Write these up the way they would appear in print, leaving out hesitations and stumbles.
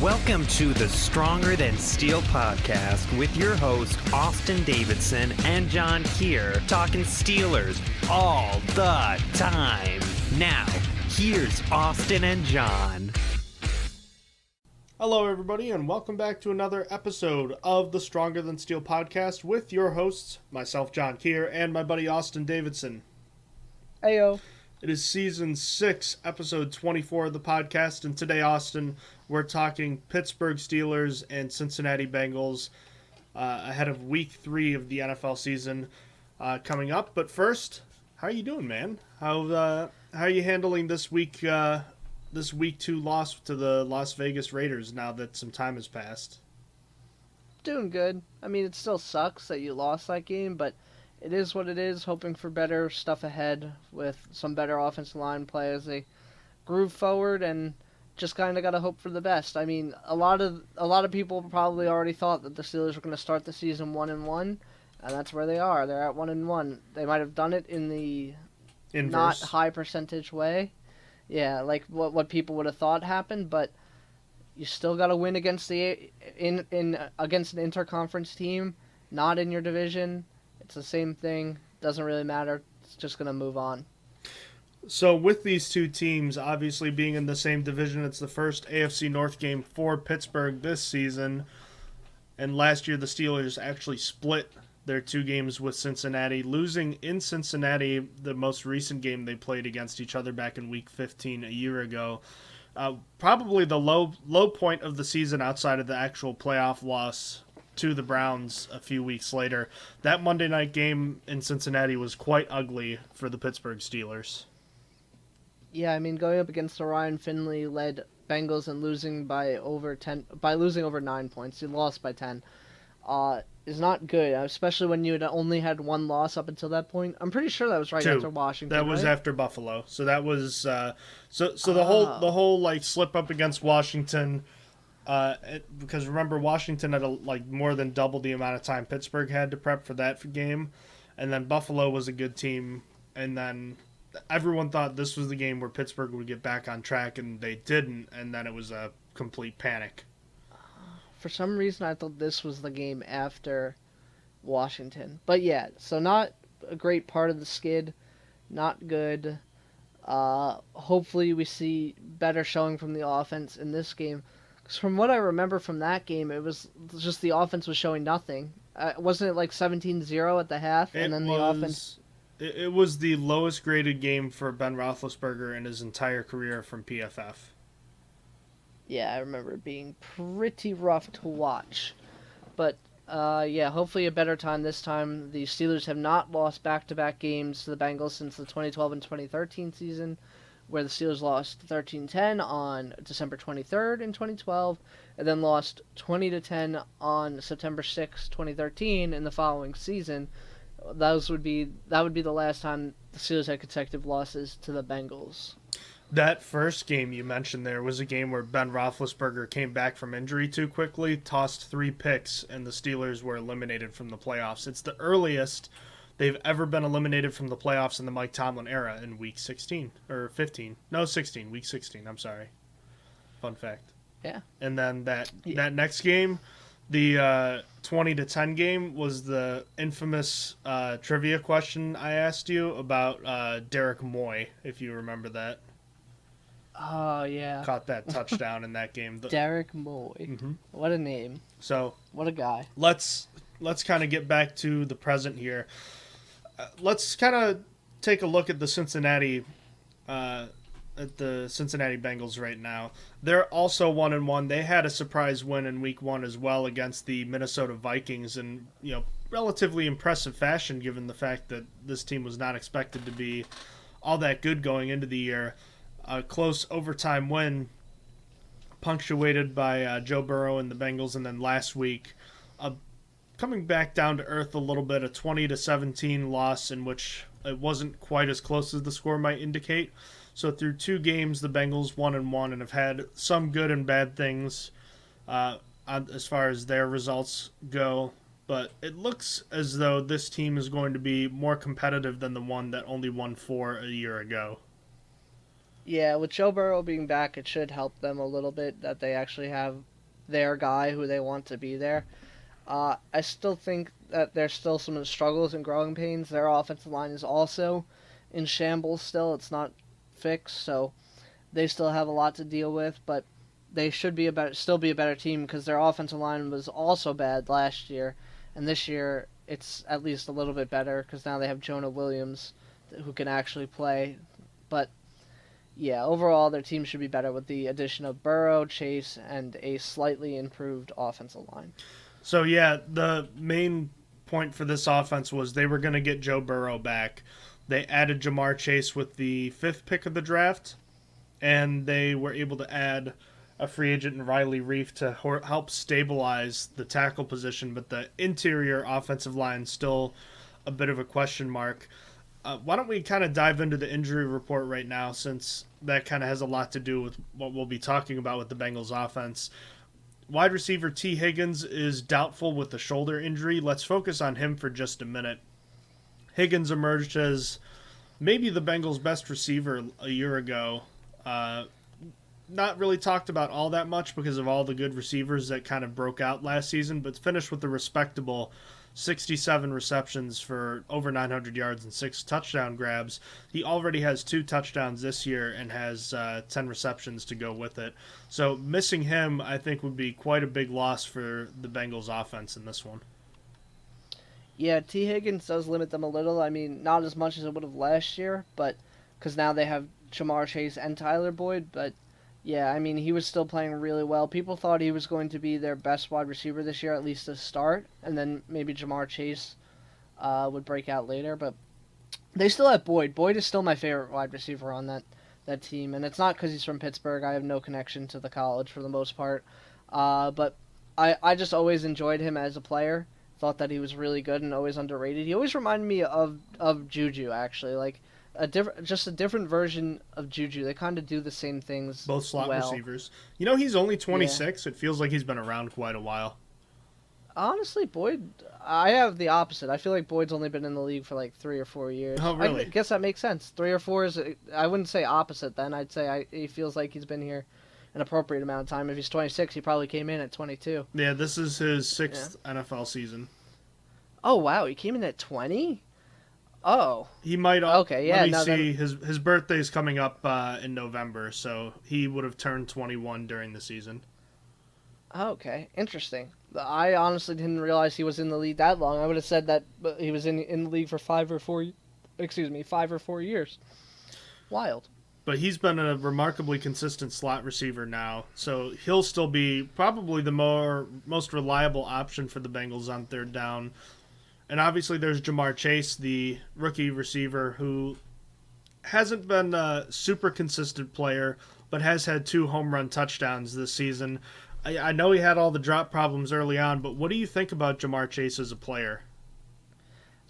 Welcome to the Stronger Than Steel podcast with your host, Austin Davidson and John Keir, talking Steelers all the time. Now, here's Austin and John. Hello, everybody, and welcome back to another episode of the Stronger Than Steel podcast with your hosts, myself, John Keir, and my buddy, Austin Davidson. Heyo. It is season 6, episode 24 of the podcast, and today, Austin, we're talking Pittsburgh Steelers and Cincinnati Bengals ahead of week 3 of the NFL season coming up. But first, how are you doing, man? How are you handling this week 2 loss to the Las Vegas Raiders now that some time has passed? Doing good. I mean, it still sucks that you lost that game, but it is what it is, hoping for better stuff ahead with some better offensive line play as they groove forward, and just kind of got to hope for the best. I mean, a lot of people probably already thought that the Steelers were going to start the season 1-1, and that's where they are. They're at 1-1. They might have done it in the Inverse. Not high percentage way. Yeah, like what people would have thought happened, but you still got to win against against an interconference team, not in your division. It's the same thing. Doesn't really matter. It's just going to move on. So with these two teams obviously being in the same division, it's the first AFC North game for Pittsburgh this season. And last year the Steelers actually split their 2 games with Cincinnati, losing in Cincinnati the most recent game they played against each other back in week 15 a year ago. Probably the low point of the season outside of the actual playoff loss to the Browns a few weeks later. That Monday night game in Cincinnati was quite ugly for the Pittsburgh Steelers. Yeah, I mean, going up against the Ryan Finley-led Bengals and losing losing over 9 points, you lost by 10, is not good, especially when you had only had 1 loss up until that point. I'm pretty sure that was right 2. after Washington. That was right? after Buffalo. So that was the whole like slip up against Washington. Because remember, Washington had more than double the amount of time Pittsburgh had to prep for that game, and then Buffalo was a good team, and then everyone thought this was the game where Pittsburgh would get back on track, and they didn't, and then it was a complete panic. For some reason, I thought this was the game after Washington. But yeah, so not a great part of the skid, not good. Hopefully we see better showing from the offense in this game. From what I remember from that game, it was just the offense was showing nothing. Wasn't it like 17-0 at the half? And then the offense... It was the lowest graded game for Ben Roethlisberger in his entire career from PFF. Yeah, I remember it being pretty rough to watch. But, yeah, hopefully a better time this time. The Steelers have not lost back-to-back games to the Bengals since the 2012 and 2013 season, where the Steelers lost 13-10 on December 23rd in 2012, and then lost 20-10 on September 6, 2013 in the following season. That would be the last time the Steelers had consecutive losses to the Bengals. That first game you mentioned there was a game where Ben Roethlisberger came back from injury too quickly, tossed 3 picks, and the Steelers were eliminated from the playoffs. It's the earliest they've ever been eliminated from the playoffs in the Mike Tomlin era in week 16 or 15. No, 16. Week 16. I'm sorry. Fun fact. Yeah. And then that next game, the 20-10 game, was the infamous trivia question I asked you about Derek Moy, if you remember that. Oh, yeah. Caught that touchdown in that game. Derek Moy. Mm-hmm. What a name. So what a guy. Let's kind of get back to the present here. Let's kind of take a look at the Cincinnati Bengals right now. They're also 1-1. They had a surprise win in week 1 as well against the Minnesota Vikings in, relatively impressive fashion, given the fact that this team was not expected to be all that good going into the year. A close overtime win punctuated by Joe Burrow and the Bengals, and then last week coming back down to earth a little bit, a 20-17 loss in which it wasn't quite as close as the score might indicate. So through 2 games, the Bengals 1-1 and have had some good and bad things as far as their results go. But it looks as though this team is going to be more competitive than the one that only won 4 a year ago. Yeah, with Joe Burrow being back, it should help them a little bit that they actually have their guy who they want to be there. I still think that there's still some struggles and growing pains. Their offensive line is also in shambles still. It's not fixed, so they still have a lot to deal with, but they should be still be a better team because their offensive line was also bad last year, and this year it's at least a little bit better because now they have Jonah Williams who can actually play. But yeah, overall their team should be better with the addition of Burrow, Chase, and a slightly improved offensive line. So yeah, the main point for this offense was they were going to get Joe Burrow back. They added Jamar Chase with the 5th pick of the draft, and they were able to add a free agent in Riley Reif to help stabilize the tackle position, but the interior offensive line still a bit of a question mark. Why don't we kind of dive into the injury report right now, since that kind of has a lot to do with what we'll be talking about with the Bengals offense. Wide receiver T. Higgins is doubtful with the shoulder injury. Let's focus on him for just a minute. Higgins emerged as maybe the Bengals' best receiver a year ago. Not really talked about all that much because of all the good receivers that kind of broke out last season, but finished with a respectable 67 receptions for over 900 yards and 6 touchdown grabs. He already has 2 touchdowns this year and has 10 receptions to go with it. So missing him, I think, would be quite a big loss for the Bengals offense in this one. Yeah, T. Higgins does limit them a little. I mean, not as much as it would have last year, but because now they have Jamar Chase and Tyler Boyd. But yeah, I mean, he was still playing really well. People thought he was going to be their best wide receiver this year, at least to start, and then maybe Jamar Chase would break out later. But they still have Boyd. Boyd is still my favorite wide receiver on that team, and it's not because he's from Pittsburgh. I have no connection to the college for the most part. But I just always enjoyed him as a player. Thought that he was really good and always underrated. He always reminded me of Juju, actually, like a different version of Juju. They kind of do the same things. Both slot well. receivers. You know, he's only 26. Yeah. It feels like he's been around quite a while. Honestly, Boyd, I have the opposite. I feel like Boyd's only been in the league for like 3 or 4 years. Oh, really? I guess that makes sense. 3 or 4 is, I wouldn't say opposite then. I'd say he feels like he's been here an appropriate amount of time. If he's 26, he probably came in at 22. Yeah, this is his 6th NFL season. Oh, wow. He came in at 20? Oh. He might. Okay, yeah. Let me see. His birthday's coming up in November, so he would have turned 21 during the season. Okay, interesting. I honestly didn't realize he was in the league that long. I would have said that he was in the league for 5 or 4 years. Wild. But he's been a remarkably consistent slot receiver now, so he'll still be probably the most reliable option for the Bengals on 3rd down. And obviously there's Jamar Chase, the rookie receiver, who hasn't been a super consistent player, but has had 2 home run touchdowns this season. I know he had all the drop problems early on, but what do you think about Jamar Chase as a player?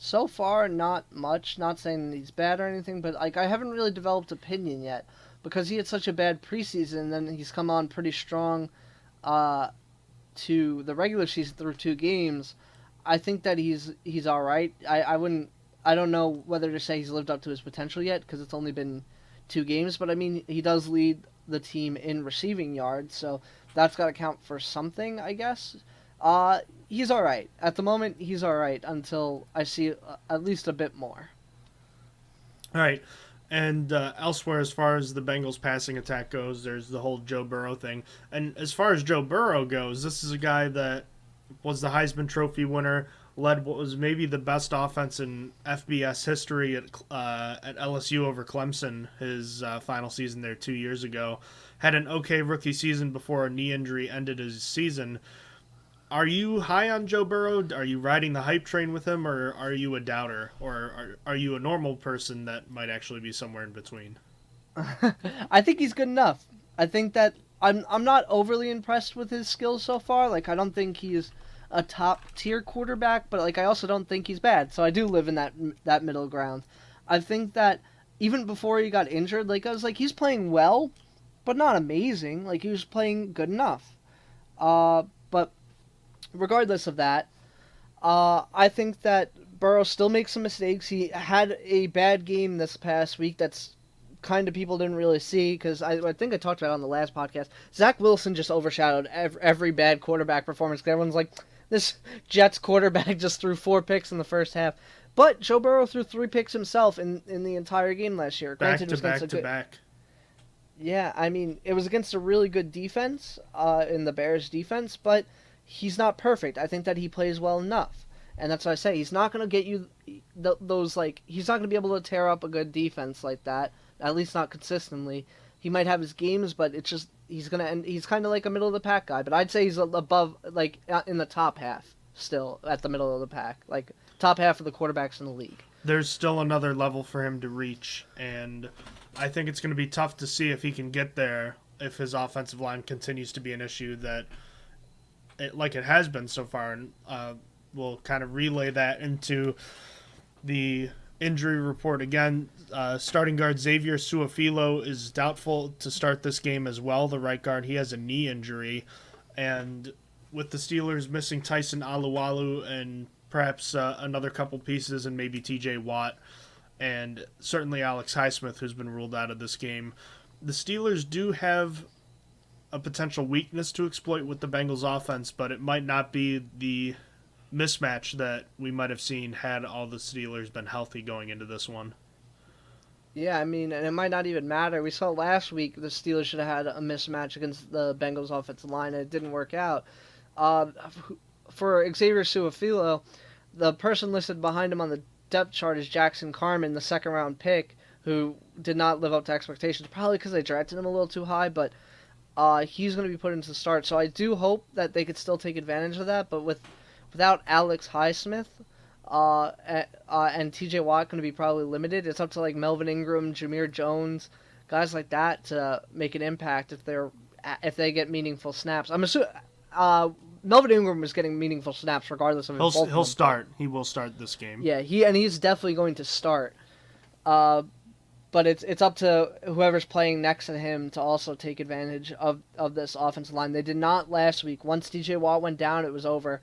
So far, not much. Not saying he's bad or anything, but I haven't really developed opinion yet because he had such a bad preseason, and then he's come on pretty strong to the regular season through 2 games. I think that he's all right. I don't know whether to say he's lived up to his potential yet because it's only been 2 games, but I mean he does lead the team in receiving yards, so that's got to count for something, I guess. He's all right. At the moment, he's all right until I see at least a bit more. All right. And elsewhere, as far as the Bengals passing attack goes, there's the whole Joe Burrow thing. And as far as Joe Burrow goes, this is a guy that was the Heisman Trophy winner, led what was maybe the best offense in FBS history at LSU over Clemson, his final season there 2 years ago. Had an okay rookie season before a knee injury ended his season. Are you high on Joe Burrow? Are you riding the hype train with him, or are you a doubter? Or are you a normal person that might actually be somewhere in between? I think he's good enough. I think that I'm not overly impressed with his skills so far. Like, I don't think he's a top-tier quarterback, but, like, I also don't think he's bad. So I do live in that middle ground. I think that even before he got injured, like, I was like, he's playing well, but not amazing. Like, he was playing good enough. But regardless of that, I think that Burrow still makes some mistakes. He had a bad game this past week that's kind of people didn't really see, because I think I talked about it on the last podcast. Zach Wilson just overshadowed every bad quarterback performance. Everyone's like, this Jets quarterback just threw 4 picks in the first half. But Joe Burrow threw 3 picks himself in the entire game last year. Back Granted, to back to back. Yeah, I mean, it was against a really good defense, in the Bears' defense, but he's not perfect. I think that he plays well enough. And that's what I say. He's not going to get you those, like, he's not going to be able to tear up a good defense like that, at least not consistently. He might have his games, but it's just, he's kind of like a middle-of-the-pack guy. But I'd say he's above, like, in the top half still, at the middle of the pack. Like, top half of the quarterbacks in the league. There's still another level for him to reach, and I think it's going to be tough to see if he can get there if his offensive line continues to be an issue like it has been so far. And we'll kind of relay that into the injury report again. Starting guard Xavier Su'a-Filo is doubtful to start this game as well. The right guard, he has a knee injury. And with the Steelers missing Tyson Alualu and perhaps another couple pieces and maybe TJ Watt and certainly Alex Highsmith, who's been ruled out of this game, the Steelers do have a potential weakness to exploit with the Bengals offense, but it might not be the mismatch that we might have seen had all the Steelers been healthy going into this one. Yeah, I mean, and it might not even matter. We saw last week the Steelers should have had a mismatch against the Bengals offensive line, and it didn't work out. For Xavier Su'a-Filo, the person listed behind him on the depth chart is Jackson Carman, the second-round pick, who did not live up to expectations, probably because they drafted him a little too high, but he's going to be put into the start. So I do hope that they could still take advantage of that, but without Alex Highsmith and TJ Watt going to be probably limited, it's up to like Melvin Ingram, Jameer Jones, guys like that to make an impact if they get meaningful snaps. I'm assuming Melvin Ingram is getting meaningful snaps regardless of if he'll start. He will start this game. Yeah, he's definitely going to start. But it's up to whoever's playing next to him to also take advantage of this offensive line. They did not last week. Once TJ Watt went down, it was over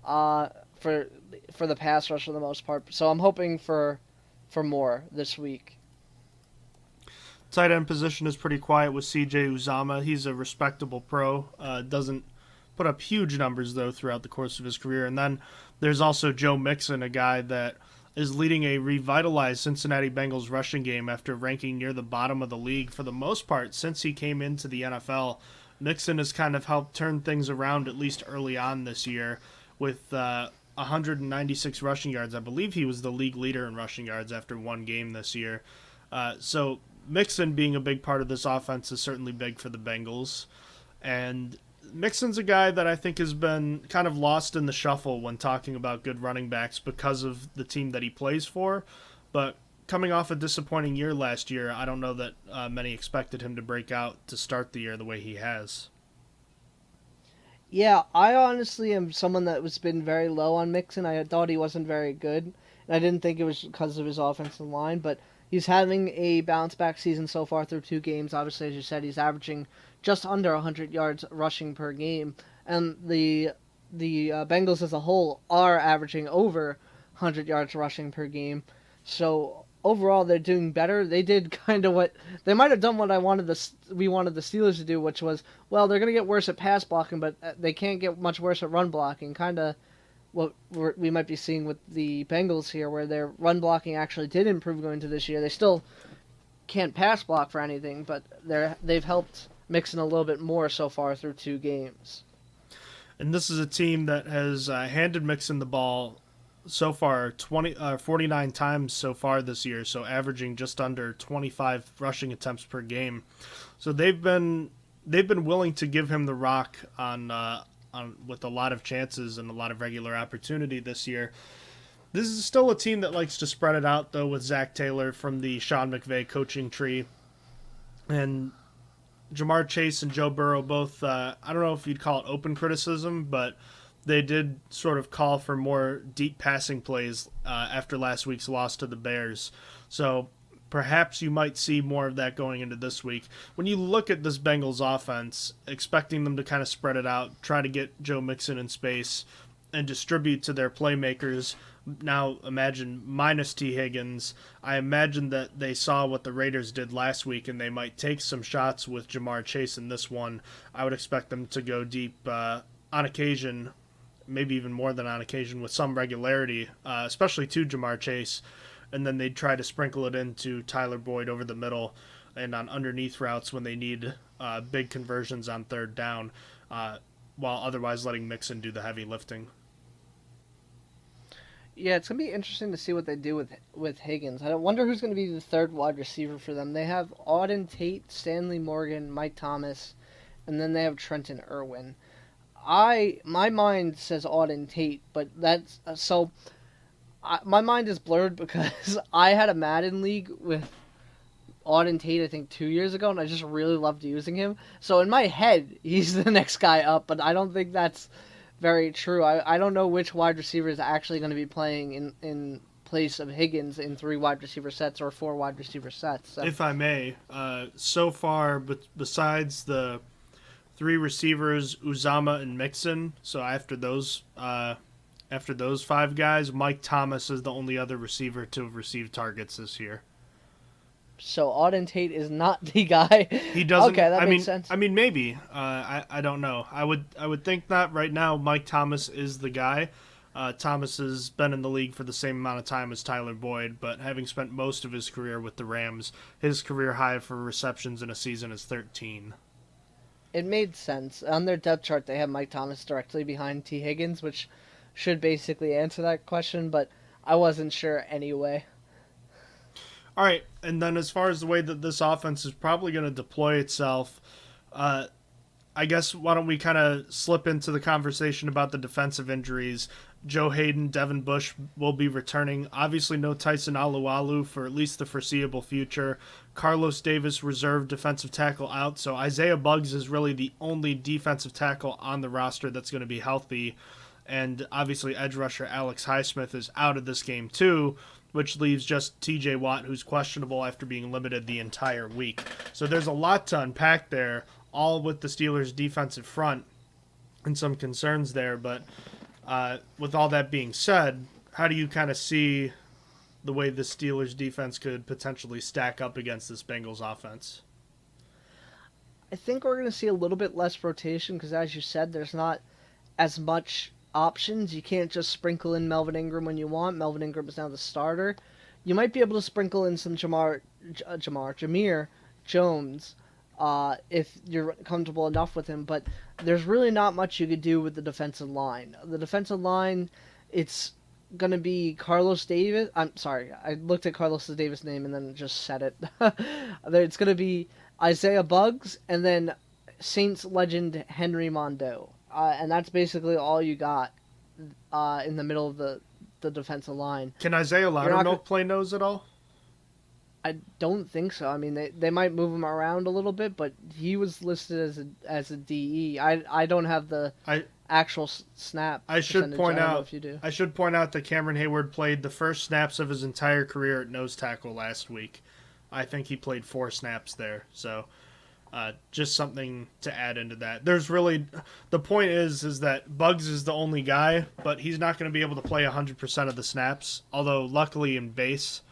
for the pass rush for the most part. So I'm hoping for more this week. Tight end position is pretty quiet with CJ Uzama. He's a respectable pro. Doesn't put up huge numbers, though, throughout the course of his career. And then there's also Joe Mixon, a guy that is leading a revitalized Cincinnati Bengals rushing game after ranking near the bottom of the league for the most part since he came into the NFL. Mixon has kind of helped turn things around, at least early on this year, with 196 rushing yards. I believe he was the league leader in rushing yards after one game this year. So Mixon being a big part of this offense is certainly big for the Bengals. And Mixon's a guy that I think has been kind of lost in the shuffle when talking about good running backs because of the team that he plays for. But coming off a disappointing year last year, I don't know that many expected him to break out to start the year the way he has. Yeah, I honestly am someone that was been very low on Mixon. I thought he wasn't very good, and I didn't think it was because of his offensive line, but he's having a bounce-back season so far through 2 games. Obviously, as you said, he's averaging just under 100 yards rushing per game, and the Bengals as a whole are averaging over 100 yards rushing per game. So overall, they're doing better. They did kind of what they might have done what we wanted the Steelers to do, which was, well, they're going to get worse at pass blocking, but they can't get much worse at run blocking. Kind of what we might be seeing with the Bengals here, where their run blocking actually did improve going into this year. They still can't pass block for anything, but they've helped Mixon a little bit more so far through 2 games. And this is a team that has handed Mixon the ball so far 49 times so far this year, so averaging just under 25 rushing attempts per game. So they've been willing to give him the rock on with a lot of chances and a lot of regular opportunity this year. This is still a team that likes to spread it out, though, with Zach Taylor from the Sean McVay coaching tree. And Jamar Chase and Joe Burrow both, I don't know if you'd call it open criticism, but they did sort of call for more deep passing plays after last week's loss to the Bears. So perhaps you might see more of that going into this week. When you look at this Bengals offense, expecting them to kind of spread it out, try to get Joe Mixon in space, and distribute to their playmakers, Now imagine minus T. Higgins. I imagine that they saw what the Raiders did last week, and they might take some shots with Jamar Chase in this one. I would expect them to go deep on occasion, maybe even more than on occasion, with some regularity, especially to Jamar Chase, and then they'd try to sprinkle it into Tyler Boyd over the middle and on underneath routes when they need big conversions on third down, while otherwise letting Mixon do the heavy lifting. Yeah, it's going to be interesting to see what they do with Higgins. I wonder who's going to be the third wide receiver for them. They have Auden Tate, Stanley Morgan, Mike Thomas, and then they have Trenton Irwin. My mind says Auden Tate, but that's my mind is blurred because I had a Madden league with Auden Tate, I think 2 years ago, and I just really loved using him. So in my head, he's the next guy up, but I don't think that's very true. I don't know which wide receiver is actually going to be playing in place of Higgins in 3 wide receiver sets or 4 wide receiver sets. So. If I may, so far, besides the 3 receivers, Uzama and Mixon, so after those 5 guys, Mike Thomas is the only other receiver to have received targets this year. So Auden Tate is not the guy. He doesn't. Okay, that makes sense. I mean, maybe. I don't know. I would think that right now Mike Thomas is the guy. Thomas has been in the league for the same amount of time as Tyler Boyd, but having spent most of his career with the Rams, his career high for receptions in a season is 13. It made sense. On their depth chart, they have Mike Thomas directly behind T. Higgins, which should basically answer that question, but I wasn't sure anyway. All right, and then as far as the way that this offense is probably going to deploy itself, I guess why don't we kind of slip into the conversation about the defensive injuries. Joe Hayden, Devin Bush will be returning. Obviously no Tyson Alualu for at least the foreseeable future. Carlos Davis, reserve defensive tackle, out. So Isaiah Buggs is really the only defensive tackle on the roster that's going to be healthy. And obviously edge rusher Alex Highsmith is out of this game too, which leaves just TJ Watt, who's questionable after being limited the entire week. So there's a lot to unpack there, all with the Steelers' defensive front and some concerns there. But with all that being said, how do you kind of see the way the Steelers' defense could potentially stack up against this Bengals offense? I think we're going to see a little bit less rotation because, as you said, there's not as much options. You can't just sprinkle in Melvin Ingram when you want. Melvin Ingram is now the starter. You might be able to sprinkle in some Jameer Jones if you're comfortable enough with him, but there's really not much you could do with the defensive line. The defensive line, it's going to be Carlos Davis. I'm sorry, I looked at Carlos Davis' name and then just said it. It's going to be Isaiah Buggs and then Saints legend Henry Mondeau. And that's basically all you got in the middle of the defensive line. Can Isaiah Loudermilk play nose at all? I don't think so. I mean, they might move him around a little bit, but he was listed as a DE. I don't have the actual snap. I should point out if you do. I should point out that Cameron Hayward played the first snaps of his entire career at nose tackle last week. I think he played 4 snaps there. So just something to add into that. There's really the point is that Buggs is the only guy, but he's not going to be able to play 100% of the snaps. Although luckily in base,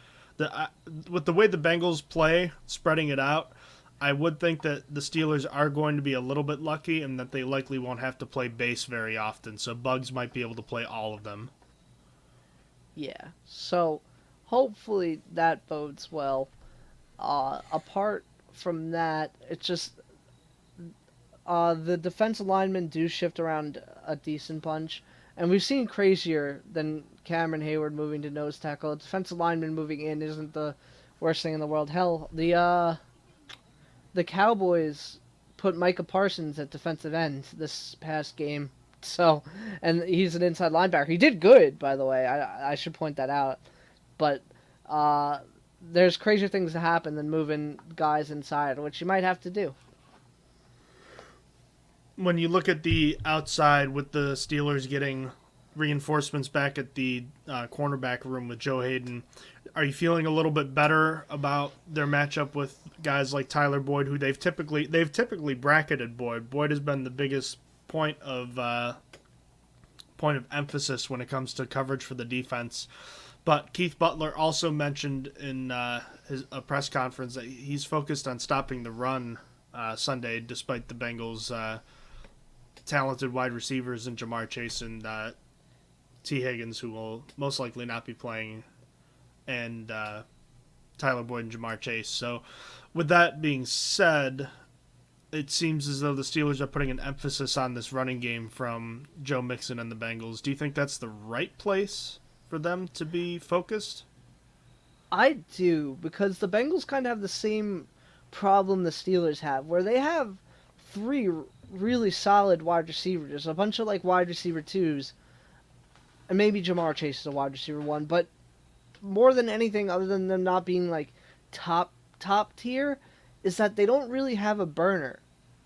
with the way the Bengals play, spreading it out, I would think that the Steelers are going to be a little bit lucky and that they likely won't have to play base very often. So Buggs might be able to play all of them. Yeah. So hopefully that bodes well. Apart from that, it's just the defensive linemen do shift around a decent bunch, and we've seen crazier than Cameron Hayward moving to nose tackle. A defensive lineman moving in isn't the worst thing in the world. Hell, the Cowboys put Micah Parsons at defensive end this past game, so, and he's an inside linebacker. He did good, by the way. I should point that out, but there's crazier things to happen than moving guys inside, which you might have to do. When you look at the outside with the Steelers getting reinforcements back at the cornerback room with Joe Hayden, are you feeling a little bit better about their matchup with guys like Tyler Boyd, who they've typically bracketed Boyd? Boyd has been the biggest point of point of emphasis when it comes to coverage for the defense. But Keith Butler also mentioned in a press conference that he's focused on stopping the run Sunday, despite the Bengals' talented wide receivers in Jamar Chase and T. Higgins, who will most likely not be playing, and Tyler Boyd and Jamar Chase. So with that being said, it seems as though the Steelers are putting an emphasis on this running game from Joe Mixon and the Bengals. Do you think that's the right place for them to be focused? I do, because the Bengals kind of have the same problem the Steelers have, where they have three really solid wide receivers, a bunch of like wide receiver twos, and maybe Jamar Chase is a wide receiver one, but more than anything, other than them not being like top tier, is that they don't really have a burner.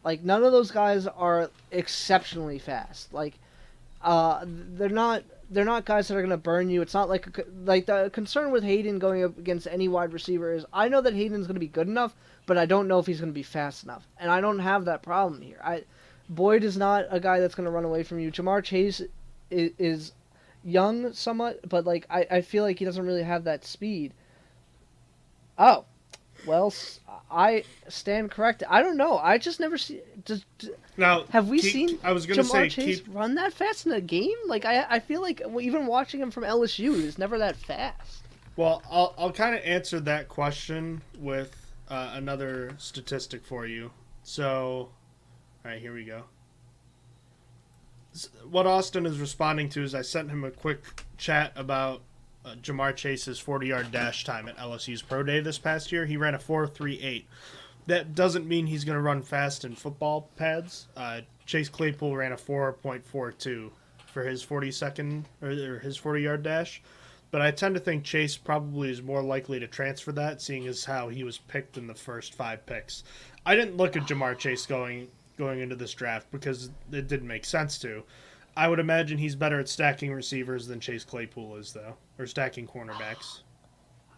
Like, none of those guys are exceptionally fast. Like, they're not guys that are going to burn you. It's not like the concern with Hayden going up against any wide receiver is, I know that Hayden's going to be good enough, but I don't know if he's going to be fast enough. And I don't have that problem here. Boyd is not a guy that's going to run away from you. Jamar Chase is young somewhat, but like I feel like he doesn't really have that speed. Oh, well, I stand corrected. I don't know. I just never see. Now, have we seen I was gonna Jamar say, Chase run that fast in a game? Like I feel like even watching him from LSU, he was never that fast. Well, I'll kind of answer that question with another statistic for you. So, all right, here we go. What Austin is responding to is I sent him a quick chat about Jamar Chase's 40-yard dash time at LSU's Pro Day this past year. He ran a 4.38. That doesn't mean he's going to run fast in football pads. Chase Claypool ran a 4.42 for his 40-second or his 40-yard dash. But I tend to think Chase probably is more likely to transfer that, seeing as how he was picked in the first 5 picks. I didn't look at Jamar Chase going into this draft because it didn't make sense to. I would imagine he's better at stacking receivers than Chase Claypool is, though, or stacking cornerbacks.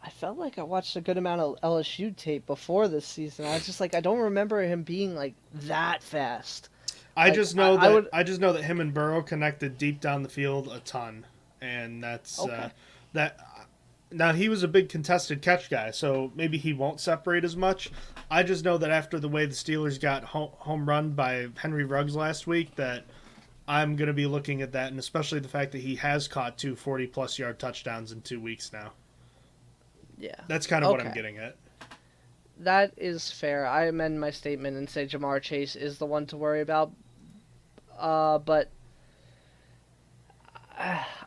I felt like I watched a good amount of LSU tape before this season. I was just like, I don't remember him being like that fast. I just know that him and Burrow connected deep down the field a ton, and that's okay. that. Now, he was a big contested catch guy, so maybe he won't separate as much. I just know that after the way the Steelers got home run by Henry Ruggs last week, that I'm going to be looking at that, and especially the fact that he has caught 2 40-plus yard touchdowns in 2 weeks now. Yeah. That's kind of what I'm getting at. That is fair. I amend my statement and say Jamar Chase is the one to worry about. But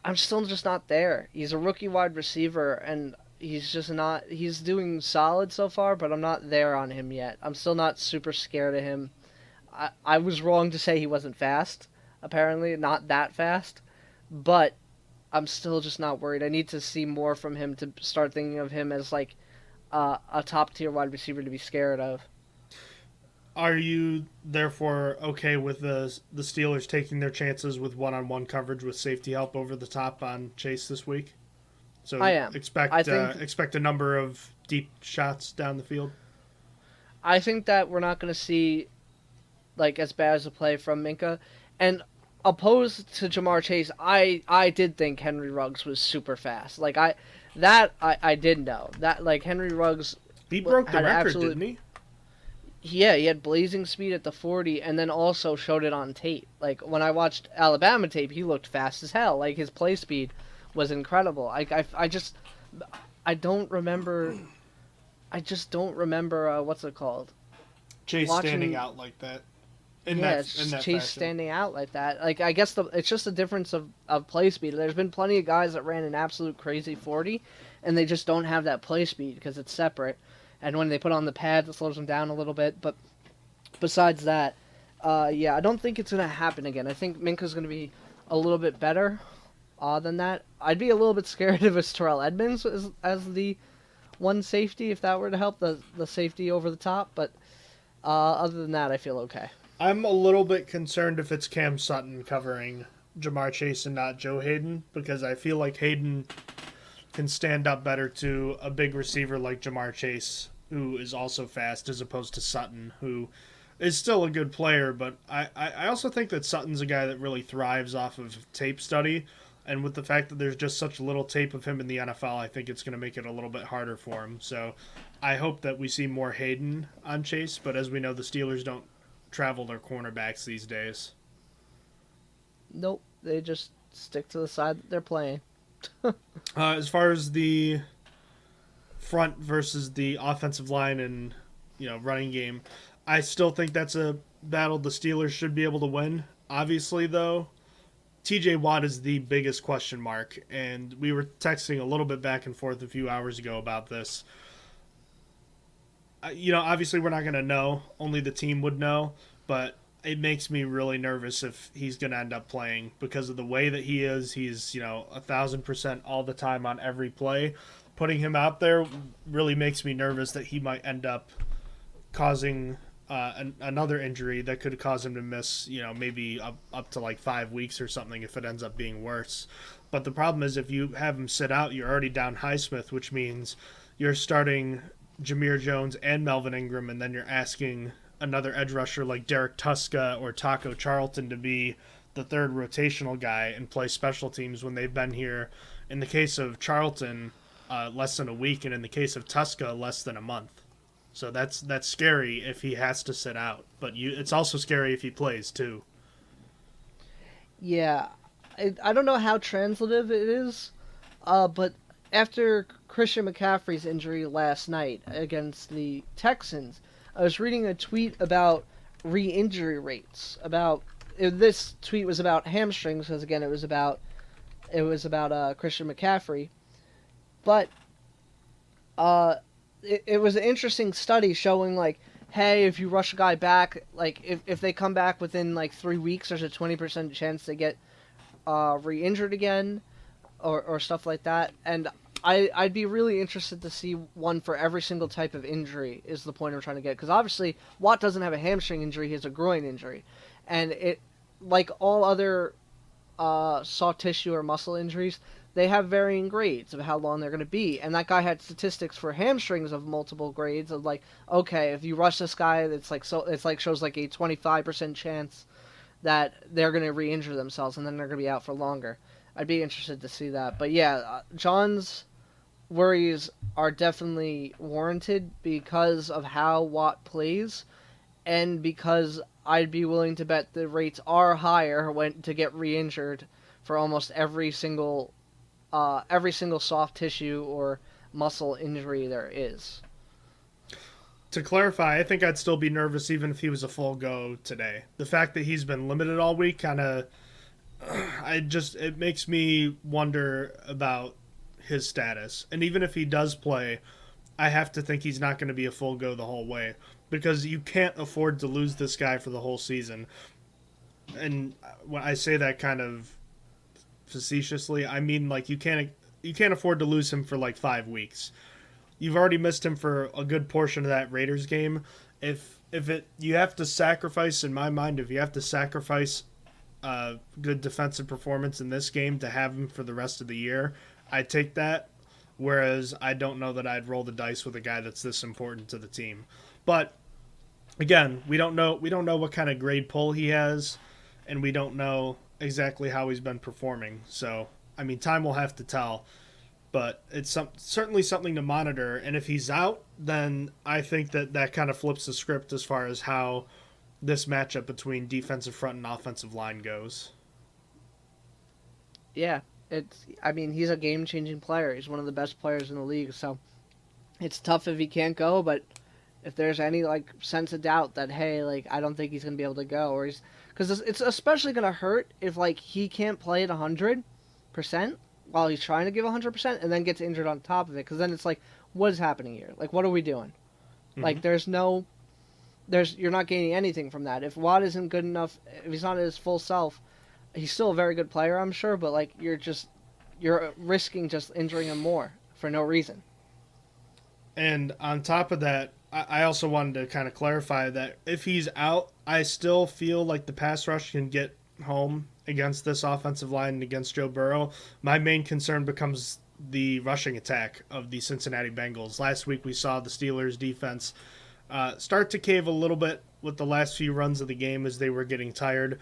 I'm still just not there. He's a rookie wide receiver, and he's just not... He's doing solid so far, but I'm not there on him yet. I'm still not super scared of him. I was wrong to say he wasn't fast. Apparently, not that fast. But I'm still just not worried. I need to see more from him to start thinking of him as, like, a top-tier wide receiver to be scared of. Are you, therefore, okay with the Steelers taking their chances with one-on-one coverage with safety help over the top on Chase this week? So I am. Expect a number of deep shots down the field? I think that we're not going to see, like, as bad as a play from Minkah. And opposed to Jamar Chase, I did think Henry Ruggs was super fast. Like, I did know. That, like, Henry Ruggs... He broke the record, didn't he? Yeah, he had blazing speed at the 40 and then also showed it on tape. Like, when I watched Alabama tape, he looked fast as hell. Like, his play speed was incredible. I don't remember... I just don't remember, what's it called? Chase standing out like that. In that Chase fashion. standing out like that. Like, I guess it's just a difference of play speed. There's been plenty of guys that ran an absolute crazy 40, and they just don't have that play speed because it's separate. And when they put on the pads, it slows them down a little bit. But besides that, yeah, I don't think it's going to happen again. I think Minkah's going to be a little bit better than that. I'd be a little bit scared if it's Terrell Edmonds as the one safety, if that were to help the safety over the top. But other than that, I feel okay. I'm a little bit concerned if it's Cam Sutton covering Jamar Chase and not Joe Hayden, because I feel like Hayden can stand up better to a big receiver like Jamar Chase, who is also fast, as opposed to Sutton, who is still a good player, but I also think that Sutton's a guy that really thrives off of tape study. And with the fact that there's just such little tape of him in the NFL, I think it's going to make it a little bit harder for him. So I hope that we see more Hayden on Chase, but as we know, the Steelers don't travel their cornerbacks these days. Nope, they just stick to the side that they're playing. As far as the front versus the offensive line and running game, I still think that's a battle the Steelers should be able to win. Obviously, though, TJ Watt is the biggest question mark, and we were texting a little bit back and forth a few hours ago about this. Obviously we're not going to know. Only the team would know, but it makes me really nervous if he's going to end up playing because of the way that he is. He's, 1,000% all the time on every play. Putting him out there really makes me nervous that he might end up causing another injury that could cause him to miss, maybe up to like 5 weeks or something if it ends up being worse. But the problem is if you have him sit out, you're already down Highsmith, which means you're starting Jameer Jones and Melvin Ingram, and then you're asking another edge rusher like Derek Tuska or Taco Charlton to be the third rotational guy and play special teams when they've been here, in the case of Charlton, less than a week, and in the case of Tuska, less than a month. So that's scary if he has to sit out. But it's also scary if he plays, too. Yeah, I don't know how translative it is, but after Christian McCaffrey's injury last night against the Texans, I was reading a tweet about re-injury rates. This tweet was about hamstrings, because again, it was about Christian McCaffrey, but it was an interesting study showing like, hey, if you rush a guy back, like if they come back within like 3 weeks, there's a 20% chance they get re-injured again, or stuff like that. And I'd be really interested to see one for every single type of injury, is the point I'm trying to get. Because obviously, Watt doesn't have a hamstring injury, he has a groin injury. And it, like all other soft tissue or muscle injuries, they have varying grades of how long they're going to be. And that guy had statistics for hamstrings of multiple grades of like, okay, if you rush this guy, it's like shows like a 25% chance that they're going to re-injure themselves, and then they're going to be out for longer. I'd be interested to see that. But yeah, John's worries are definitely warranted because of how Watt plays, and because I'd be willing to bet the rates are higher when to get re-injured for almost every single soft tissue or muscle injury there is. To clarify, I think I'd still be nervous even if he was a full go today. The fact that he's been limited all week it makes me wonder about his status. And even if he does play, I have to think he's not going to be a full go the whole way, because you can't afford to lose this guy for the whole season. And when I say that kind of facetiously, I mean like you can't afford to lose him for like 5 weeks. You've already missed him for a good portion of that Raiders game. You have to sacrifice, in my mind, if you have to sacrifice a good defensive performance in this game to have him for the rest of the year, I'd take that. Whereas I don't know that I'd roll the dice with a guy that's this important to the team. But again, we don't know what kind of grade pull he has, and we don't know exactly how he's been performing. So, I mean, time will have to tell. But it's certainly something to monitor. And if he's out, then I think that kind of flips the script as far as how this matchup between defensive front and offensive line goes. Yeah, he's a game-changing player. He's one of the best players in the league. So it's tough if he can't go, but if there's any like sense of doubt that, hey, like I don't think he's gonna be able to go, or because it's especially gonna hurt if like he can't play at 100% while he's trying to give 100% and then gets injured on top of it. Because then it's like, what is happening here? Like, what are we doing? Mm-hmm. Like, you're not gaining anything from that. If Watt isn't good enough, if he's not at his full self, he's still a very good player, I'm sure. But like, you're risking just injuring him more for no reason. And on top of that, I also wanted to kind of clarify that if he's out, I still feel like the pass rush can get home against this offensive line and against Joe Burrow. My main concern becomes the rushing attack of the Cincinnati Bengals. Last week we saw the Steelers defense start to cave a little bit with the last few runs of the game as they were getting tired.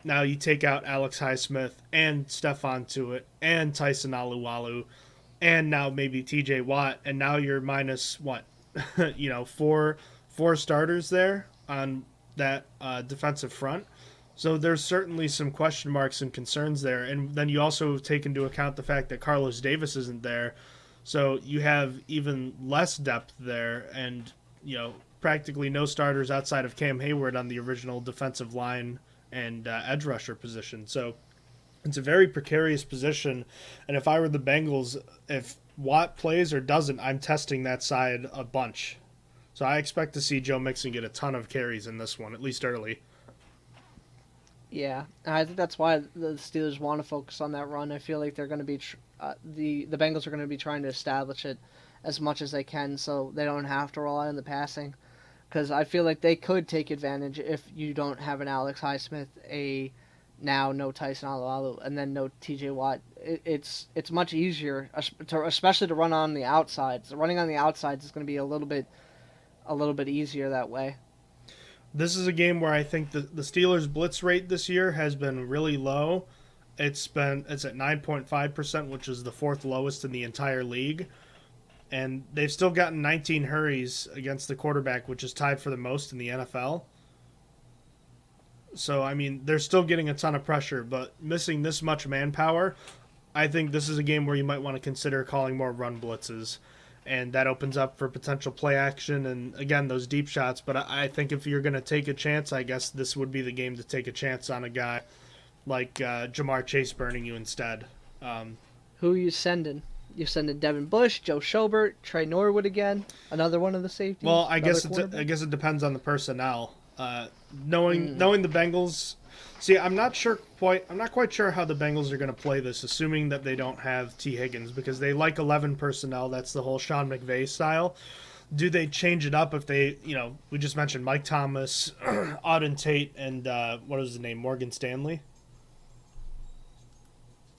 Now you take out Alex Highsmith and Stephon Tuitt and Tyson Alualu and now maybe TJ Watt, and now you're minus what? four starters there on that defensive front. So there's certainly some question marks and concerns there. And then you also take into account the fact that Carlos Davis isn't there. So you have even less depth there and, practically no starters outside of Cam Hayward on the original defensive line and edge rusher position. So it's a very precarious position. And if I were the Bengals, if Watt plays or doesn't, I'm testing that side a bunch. So I expect to see Joe Mixon get a ton of carries in this one, at least early. Yeah, and I think that's why the Steelers want to focus on that run. I feel like they're going to be the Bengals are going to be trying to establish it as much as they can, so they don't have to rely on the passing. Because I feel like they could take advantage if you don't have an Alex Highsmith, no Tyson Alualu, and then no TJ Watt. It's much easier, especially to run on the outsides. Running on the outsides is going to be a little bit easier that way. This is a game where I think the Steelers' blitz rate this year has been really low. It's at 9.5%, which is the fourth lowest in the entire league. And they've still gotten 19 hurries against the quarterback, which is tied for the most in the NFL. So, I mean, they're still getting a ton of pressure, but missing this much manpower, I think this is a game where you might want to consider calling more run blitzes. And that opens up for potential play action and, again, those deep shots. But I think if you're going to take a chance, I guess this would be the game to take a chance on a guy like Jamar Chase burning you instead. Who are you sending? You're sending Devin Bush, Joe Schobert, Trey Norwood again, another one of the safeties. Well, I guess it depends on the personnel. Knowing the Bengals, see, I'm not quite sure how the Bengals are going to play this, assuming that they don't have T. Higgins, because they like 11 personnel. That's the whole Sean McVay style. Do they change it up if they, we just mentioned Mike Thomas, Auden Tate, and what was the name? Morgan Stanley.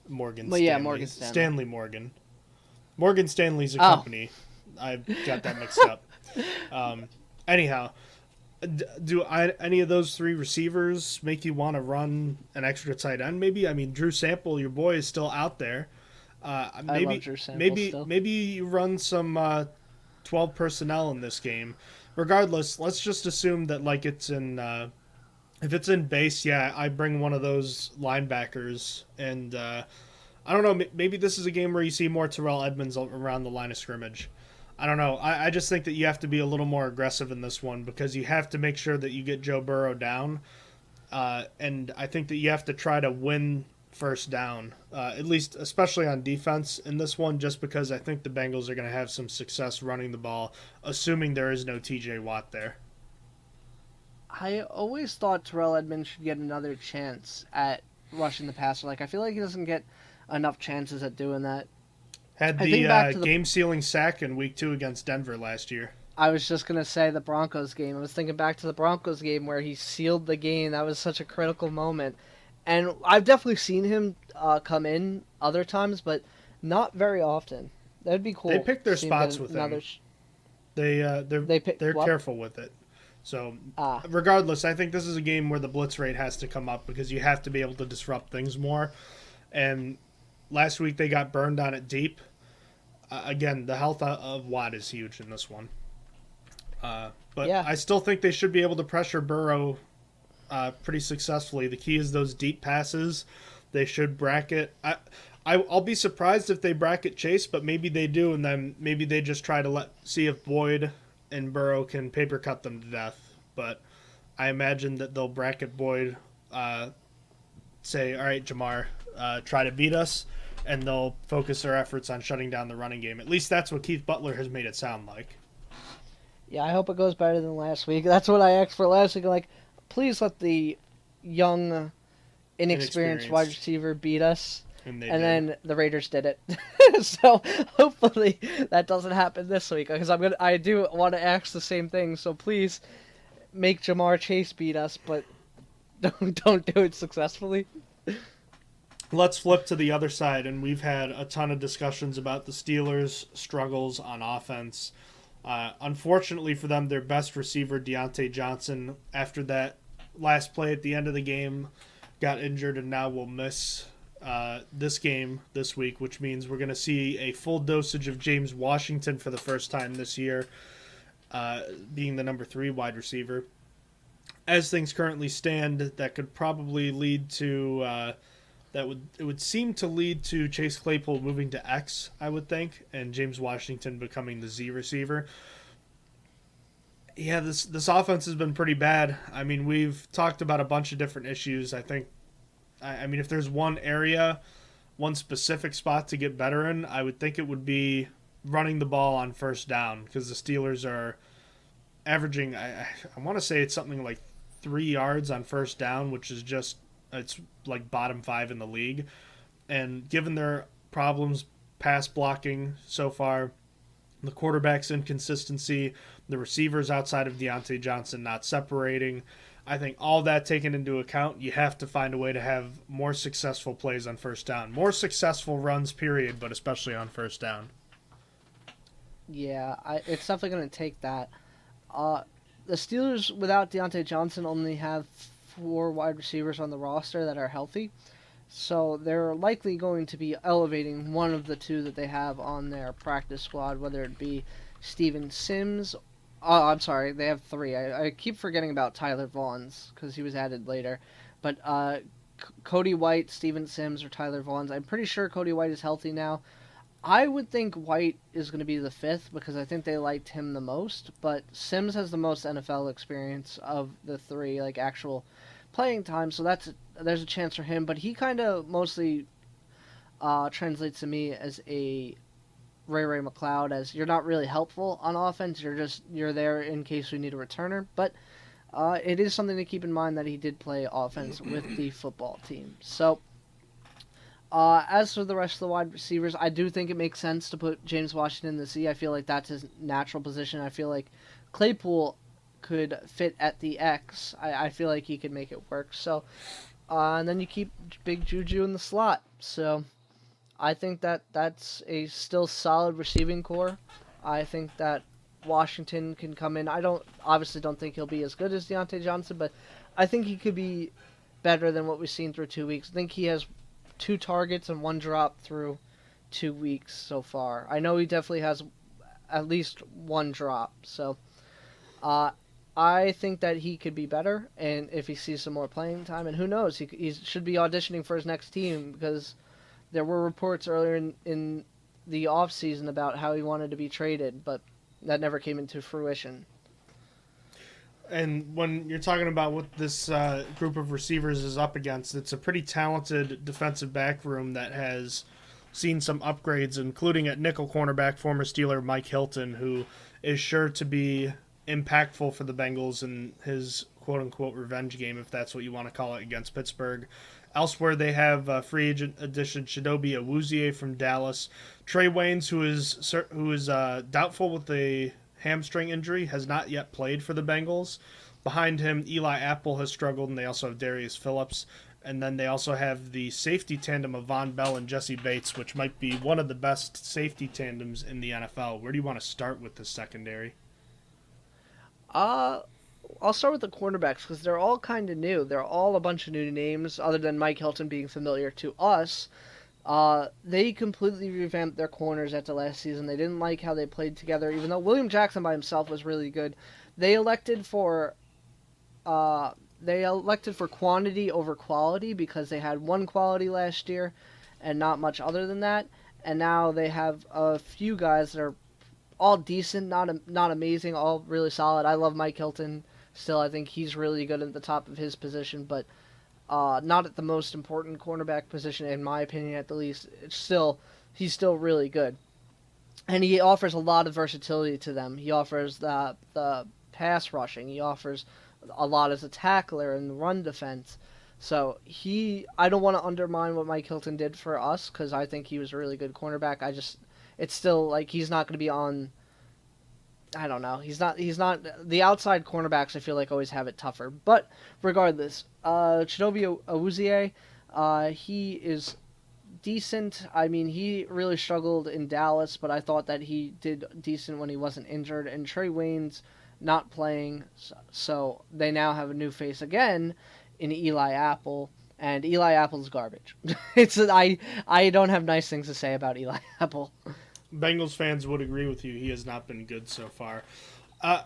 Morgan Stanley. Stanley Morgan. Morgan Stanley's a company. I got that mixed up. Anyhow, do any of those three receivers make you want to run an extra tight end? Maybe. I mean, Drew Sample, your boy, is still out there. I love Drew Sample still. Maybe you run some 12 personnel in this game. Regardless, let's just assume that if it's in base, I bring one of those linebackers and. I don't know, maybe this is a game where you see more Terrell Edmonds around the line of scrimmage. I don't know. I just think that you have to be a little more aggressive in this one because you have to make sure that you get Joe Burrow down. And I think that you have to try to win first down, at least especially on defense in this one, just because I think the Bengals are going to have some success running the ball, assuming there is no TJ Watt there. I always thought Terrell Edmonds should get another chance at rushing the passer. I feel like he doesn't get enough chances at doing that. Had the game-sealing sack in Week 2 against Denver last year. I was just going to say the Broncos game. I was thinking back to the Broncos game where he sealed the game. That was such a critical moment. And I've definitely seen him come in other times, but not very often. That'd be cool. They pick their spots with him. They're careful with it. So, regardless, I think this is a game where the blitz rate has to come up because you have to be able to disrupt things more. And last week they got burned on it deep. Again, the health of Watt is huge in this one. But I still think they should be able to pressure Burrow pretty successfsee. The key is those deep passes. They should bracket. I'll be surprised if they bracket Chase, but maybe they do, and then maybe they just try to see if Boyd and Burrow can paper cut them to death. But I imagine that they'll bracket Boyd, say, all right, Jamar, try to beat us, and they'll focus their efforts on shutting down the running game. At least that's what Keith Butler has made it sound like. Yeah, I hope it goes better than last week. That's what I asked for last week. Please let the young, inexperienced wide receiver beat us. And then the Raiders did it. So hopefully that doesn't happen this week because I do want to ask the same thing. So please make Jamar Chase beat us, but don't do it successfully. Let's flip to the other side, and we've had a ton of discussions about the Steelers' struggles on offense. Unfortunately for them, their best receiver, Deontay Johnson, after that last play at the end of the game, got injured and now will miss this game this week, which means we're going to see a full dosage of James Washington for the first time this year, being the number 3 wide receiver. As things currently stand, that could probably lead to it would seem to lead to Chase Claypool moving to X, I would think, and James Washington becoming the Z receiver. Yeah, this offense has been pretty bad. I mean, we've talked about a bunch of different issues. I think, if there's one area, one specific spot to get better in, I would think it would be running the ball on first down, because the Steelers are averaging, I want to say it's something like 3 yards on first down, which is just, it's like bottom 5 in the league. And given their problems pass blocking so far, the quarterback's inconsistency, the receivers outside of Deontay Johnson not separating, I think all that taken into account, you have to find a way to have more successful plays on first down. More successful runs, period, but especially on first down. Yeah, it's definitely going to take that. The Steelers, without Deontay Johnson, only have 4 wide receivers on the roster that are healthy. So they're likely going to be elevating one of the 2 that they have on their practice squad, whether it be Steven Sims. Oh, I'm sorry, they have 3. I keep forgetting about Tyler Vaughn's because he was added later. But Cody White, Steven Sims, or Tyler Vaughn's. I'm pretty sure Cody White is healthy now. I would think White is going to be the 5th because I think they liked him the most. But Sims has the most NFL experience of the 3, like actual playing time, so there's a chance for him. But he kind of mostly translates to me as a Ray McLeod, as you're not really helpful on offense. You're there in case we need a returner. But it is something to keep in mind that he did play offense with the football team. So as for the rest of the wide receivers, I do think it makes sense to put James Washington in the C. I feel like that's his natural position. I feel like Claypool could fit at the X. I feel like he could make it work. So, and then you keep Big Juju in the slot. So, I think that's a still solid receiving core. I think that Washington can come in. I obviously don't think he'll be as good as Deontay Johnson, but I think he could be better than what we've seen through 2 weeks. I think he has 2 targets and 1 drop through 2 weeks so far. I know he definitely has at least 1 drop. So, I think that he could be better, and if he sees some more playing time, and who knows, he should be auditioning for his next team, because there were reports earlier in the offseason about how he wanted to be traded, but that never came into fruition. And when you're talking about what this group of receivers is up against, it's a pretty talented defensive back room that has seen some upgrades, including at nickel cornerback, former Steeler Mike Hilton, who is sure to be impactful for the Bengals in his quote-unquote revenge game, if that's what you want to call it, against Pittsburgh. Elsewhere, they have free agent addition Chidobe Awuzie from Dallas. Trey Waynes, who is doubtful with a hamstring injury, has not yet played for the Bengals. Behind him, Eli Apple has struggled, and they also have Darius Phillips. And then they also have the safety tandem of Von Bell and Jesse Bates, which might be one of the best safety tandems in the NFL. Where do you want to start with this secondary? I'll start with the cornerbacks because they're all kind of new. They're all a bunch of new names, other than Mike Hilton being familiar to us. They completely revamped their corners after last season. They didn't like how they played together, even though William Jackson by himself was really good. They elected for quantity over quality because they had 1 quality last year and not much other than that. And now they have a few guys that are all decent, not amazing, all really solid. I love Mike Hilton still. I think he's really good at the top of his position, but not at the most important cornerback position, in my opinion, at the least. He's still really good. And he offers a lot of versatility to them. He offers the pass rushing. He offers a lot as a tackler in the run defense. So I don't want to undermine what Mike Hilton did for us, because I think he was a really good cornerback. It's still like he's not going to be on. I don't know. He's not. The outside cornerbacks, I feel like, always have it tougher. But regardless, Chidobe Awuzie, he is decent. I mean, he really struggled in Dallas, but I thought that he did decent when he wasn't injured. And Trey Wayne's not playing, so they now have a new face again in Eli Apple, and Eli Apple's garbage. I don't have nice things to say about Eli Apple. Bengals fans would agree with you. He has not been good so far.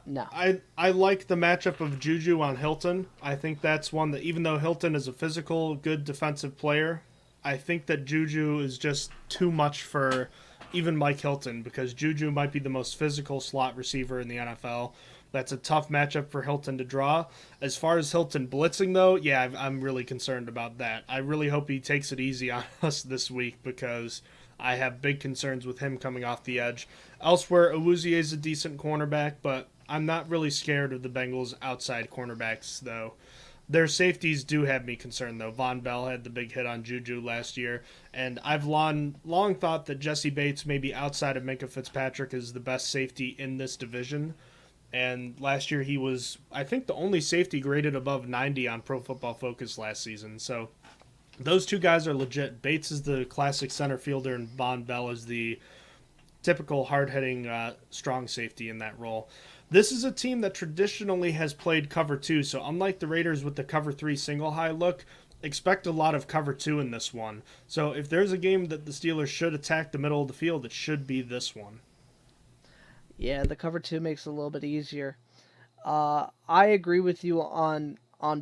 No. I like the matchup of Juju on Hilton. I think that's one that, even though Hilton is a physical, good defensive player, I think that Juju is just too much for even Mike Hilton, because Juju might be the most physical slot receiver in the NFL. That's a tough matchup for Hilton to draw. As far as Hilton blitzing, though, yeah, I'm really concerned about that. I really hope he takes it easy on us this week, because I have big concerns with him coming off the edge. Elsewhere, Awuzie is a decent cornerback, but I'm not really scared of the Bengals' outside cornerbacks, though. Their safeties do have me concerned, though. Von Bell had the big hit on Juju last year, and I've long thought that Jesse Bates, maybe outside of Minkah Fitzpatrick, is the best safety in this division. And last year he was, I think, the only safety graded above 90 on Pro Football Focus last season. So those two guys are legit. Bates is the classic center fielder, and Von Bell is the typical hard-hitting strong safety in that role. This is a team that traditionally has played cover 2, so unlike the Raiders with the cover 3 single high look, expect a lot of cover 2 in this one. So if there's a game that the Steelers should attack the middle of the field, it should be this one. Yeah, the cover 2 makes it a little bit easier. I agree with you on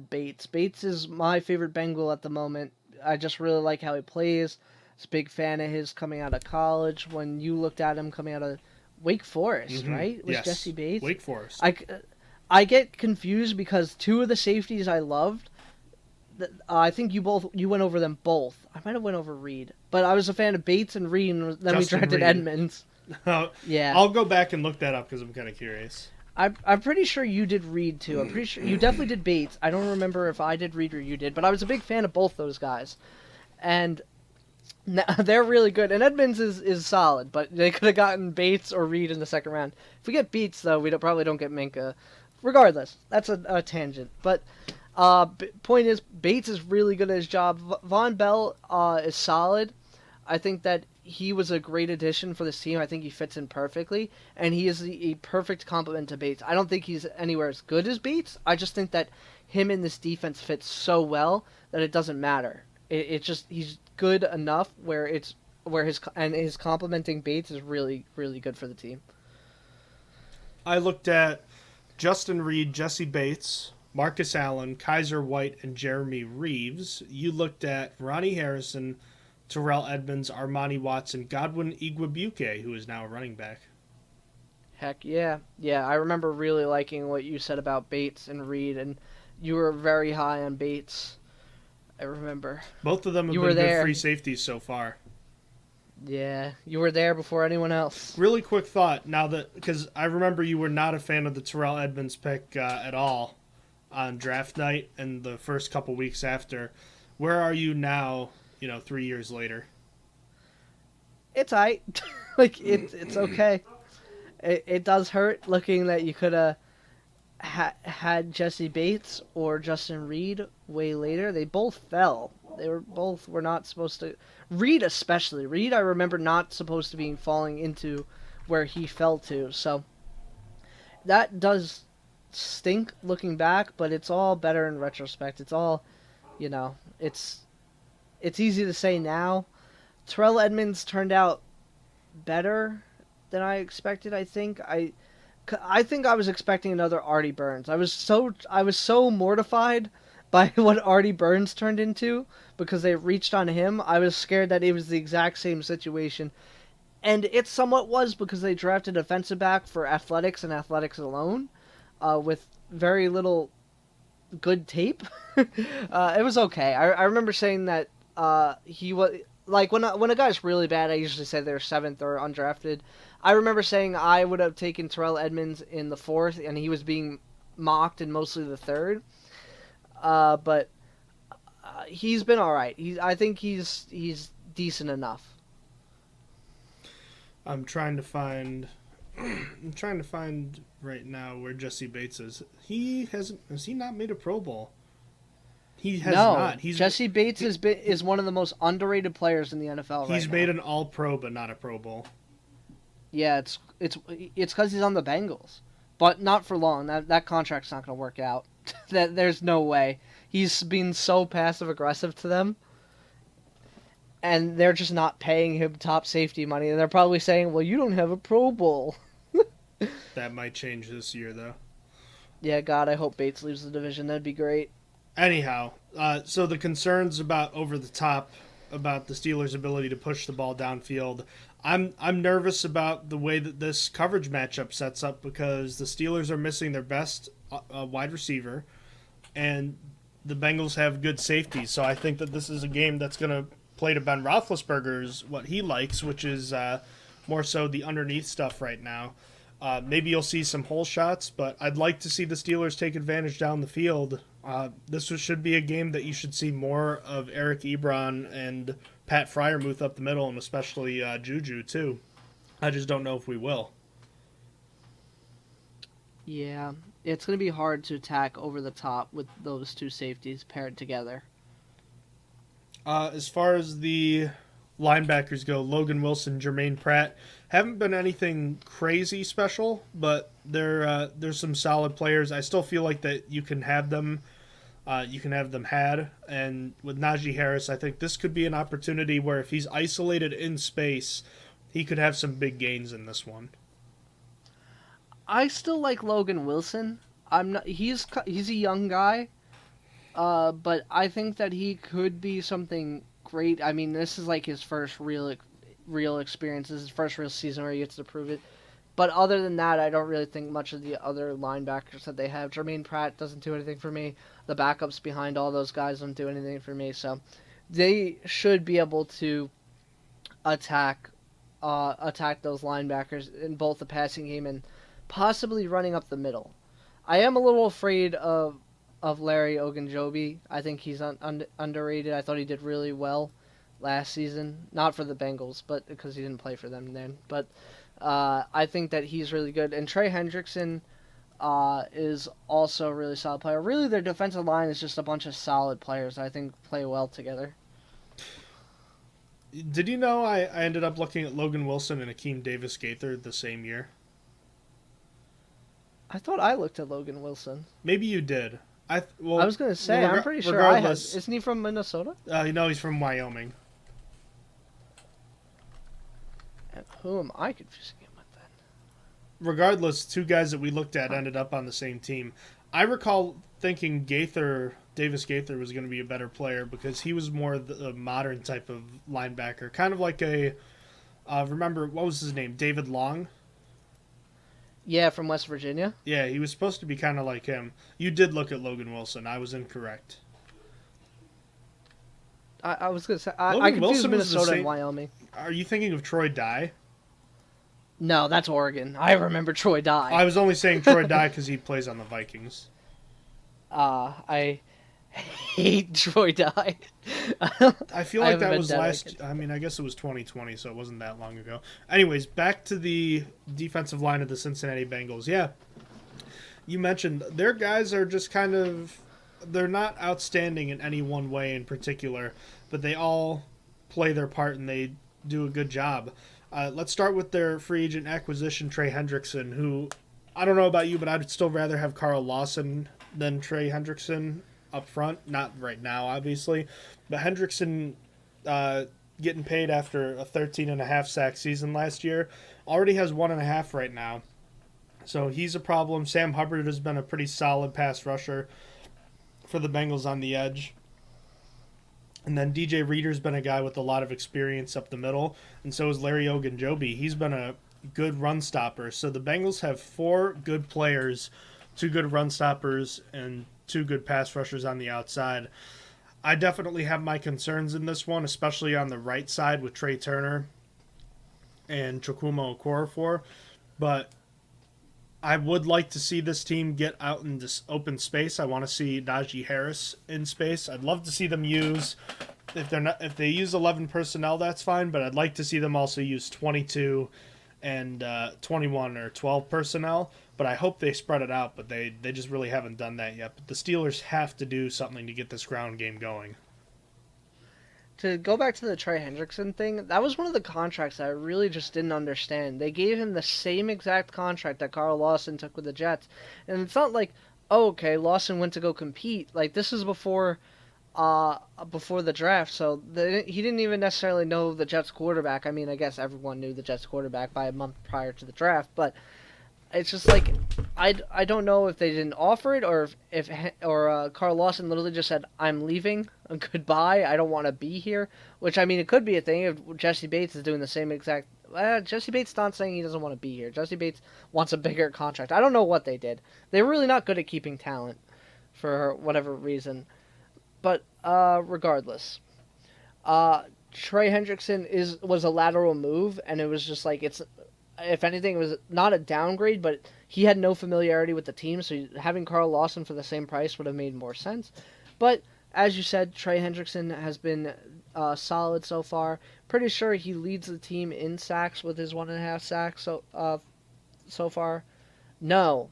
Bates. Bates is my favorite Bengal at the moment. I just really like how he plays. I was a big fan of his coming out of college. When you looked at him coming out of Wake Forest, right? It was yes. Jesse Bates. Wake Forest. I get confused because two of the safeties I loved, I think you went over them both. I might have went over Reed, but I was a fan of Bates and Reed, and then we drafted Edmonds. Yeah, I'll go back and look that up because I'm kind of curious. I'm pretty sure you did Reed too. I'm pretty sure you definitely did Bates. I don't remember if I did Reed or you did, but I was a big fan of both those guys, and they're really good. And Edmonds is solid, but they could have gotten Bates or Reed in the second round. If we get Bates, though, we probably don't get Minkah. Regardless, that's a tangent. But point is, Bates is really good at his job. Von Bell is solid. I think that he was a great addition for this team. I think he fits in perfectly, and he is a perfect complement to Bates. I don't think he's anywhere as good as Bates. I just think that him in this defense fits so well that it doesn't matter. It's just he's good enough where his complementing Bates is really, really good for the team. I looked at Justin Reed, Jesse Bates, Marcus Allen, Kaiser White, and Jeremy Reeves. You looked at Ronnie Harrison, Terrell Edmonds, Armani Watson, Godwin Igwebuike, who is now a running back. Heck yeah. Yeah, I remember really liking what you said about Bates and Reed, and you were very high on Bates. I remember. Both of them have been good free safeties so far. Yeah, you were there before anyone else. Really quick thought, now that, because I remember you were not a fan of the Terrell Edmonds pick at all on draft night and the first couple weeks after. Where are you now, 3 years later? It's aight. It's okay. It does hurt looking that you could have had Jesse Bates or Justin Reed way later. They both fell. Were not supposed to. Reed especially. Reed, I remember not supposed to be falling into where he fell to. So that does stink looking back, but it's all better in retrospect. It's all, it's easy to say now. Terrell Edmonds turned out better than I expected. I think I was expecting another Artie Burns. I was so mortified by what Artie Burns turned into because they reached on him. I was scared that it was the exact same situation. And it somewhat was because they drafted a defensive back for athletics and athletics alone with very little good tape. It was okay. I remember saying that he was... Like, when a guy's really bad, I usually say they're 7th or undrafted. I remember saying I would have taken Terrell Edmonds in the 4th, and he was being mocked in mostly the 3rd. But he's been all right. I think he's decent enough. I'm trying to find right now where Jesse Bates is. Has he not made a Pro Bowl? He has not. Jesse Bates is one of the most underrated players in the NFL right now. He's made an All-Pro, but not a Pro Bowl. Yeah, it's because he's on the Bengals, but not for long. That contract's not going to work out. There's no way. He's been so passive aggressive to them, and they're just not paying him top safety money. And they're probably saying, "Well, you don't have a Pro Bowl." That might change this year, though. Yeah, God, I hope Bates leaves the division. That'd be great. Anyhow, so the concerns about over the top, about the Steelers' ability to push the ball downfield. I'm nervous about the way that this coverage matchup sets up because the Steelers are missing their best wide receiver, and the Bengals have good safety. So I think that this is a game that's going to play to Ben Roethlisberger's what he likes, which is more so the underneath stuff right now. Maybe you'll see some hole shots, but I'd like to see the Steelers take advantage down the field. This should be a game that you should see more of Eric Ebron and Pat Freiermuth up the middle, and especially Juju, too. I just don't know if we will. Yeah, it's going to be hard to attack over the top with those two safeties paired together. As far as the linebackers go, Logan Wilson, Jermaine Pratt, haven't been anything crazy special, but there's some solid players. I still feel like that you can have them. You can have them had. And with Najee Harris, I think this could be an opportunity where if he's isolated in space, he could have some big gains in this one. I still like Logan Wilson. He's a young guy, but I think that he could be something great. I mean, this is like his first real experience. This is his first real season where he gets to prove it. But other than that, I don't really think much of the other linebackers that they have. Jermaine Pratt doesn't do anything for me. The backups behind all those guys don't do anything for me. So they should be able to attack those linebackers in both the passing game and possibly running up the middle. I am a little afraid of Larry Ogunjobi. I think he's underrated. I thought he did really well last season. Not for the Bengals, but because he didn't play for them then. But I think that he's really good. And Trey Hendrickson is also a really solid player. Really, their defensive line is just a bunch of solid players that I think play well together. Did you know I ended up looking at Logan Wilson and Akeem Davis-Gaither the same year? I thought I looked at Logan Wilson. Maybe you did. I was going to say, I'm pretty sure I have. Isn't he from Minnesota? No, he's from Wyoming. And who am I confusing him with then? Regardless, two guys that we looked at ended up on the same team. I recall thinking Davis-Gaither was going to be a better player because he was more the modern type of linebacker. Kind of like remember, what was his name? David Long? Yeah, from West Virginia. Yeah, he was supposed to be kind of like him. You did look at Logan Wilson. I was incorrect. I was going to say, I confused Minnesota and Wyoming. Are you thinking of Troy Dye? No, that's Oregon. I remember Troy Dye. I was only saying Troy Dye because he plays on the Vikings. I hate Troy Dye. I feel like that was I guess it was 2020, so it wasn't that long ago. Anyways, back to the defensive line of the Cincinnati Bengals. Yeah, you mentioned their guys are just kind of, they're not outstanding in any one way in particular, but they all play their part and they do a good job. Let's start with their free agent acquisition, Trey Hendrickson, who, I don't know about you, but I'd still rather have Carl Lawson than Trey Hendrickson up front. Not right now, obviously. But Hendrickson getting paid after a 13.5 sack season last year already has 1.5 right now. So he's a problem. Sam Hubbard has been a pretty solid pass rusher for the Bengals on the edge. And then DJ Reader's been a guy with a lot of experience up the middle. And so is Larry Ogunjobi. He's been a good run stopper. So the Bengals have 4 good players, 2 good run stoppers, and 2 good pass rushers on the outside. I definitely have my concerns in this one, especially on the right side with Trey Turner and Chukwuma Okorafor. But I would like to see this team get out in this open space. I want to see Najee Harris in space. I'd love to see them use, if they use 11 personnel, that's fine, but I'd like to see them also use 22 and 21 or 12 personnel. but I hope they spread it out, but they just really haven't done that yet. But the Steelers have to do something to get this ground game going. To go back to the Trey Hendrickson thing, that was one of the contracts that I really just didn't understand. They gave him the same exact contract that Carl Lawson took with the Jets. And it's not like, oh, okay, Lawson went to go compete. Like, this is before the draft, so he didn't even necessarily know the Jets quarterback. I mean, I guess everyone knew the Jets quarterback by a month prior to the draft, but it's just like, I don't know if they didn't offer it or if Carl Lawson literally just said, I'm leaving, goodbye, I don't want to be here, which, I mean, it could be a thing if Jesse Bates is doing the same exact. Jesse Bates not saying he doesn't want to be here. Jesse Bates wants a bigger contract. I don't know what they did. They're really not good at keeping talent for whatever reason. But regardless, Trey Hendrickson was a lateral move, and it was just like, it's, if anything, it was not a downgrade, but he had no familiarity with the team, so having Carl Lawson for the same price would have made more sense. But as you said, Trey Hendrickson has been solid so far. Pretty sure he leads the team in sacks with his 1.5 sacks so far. No,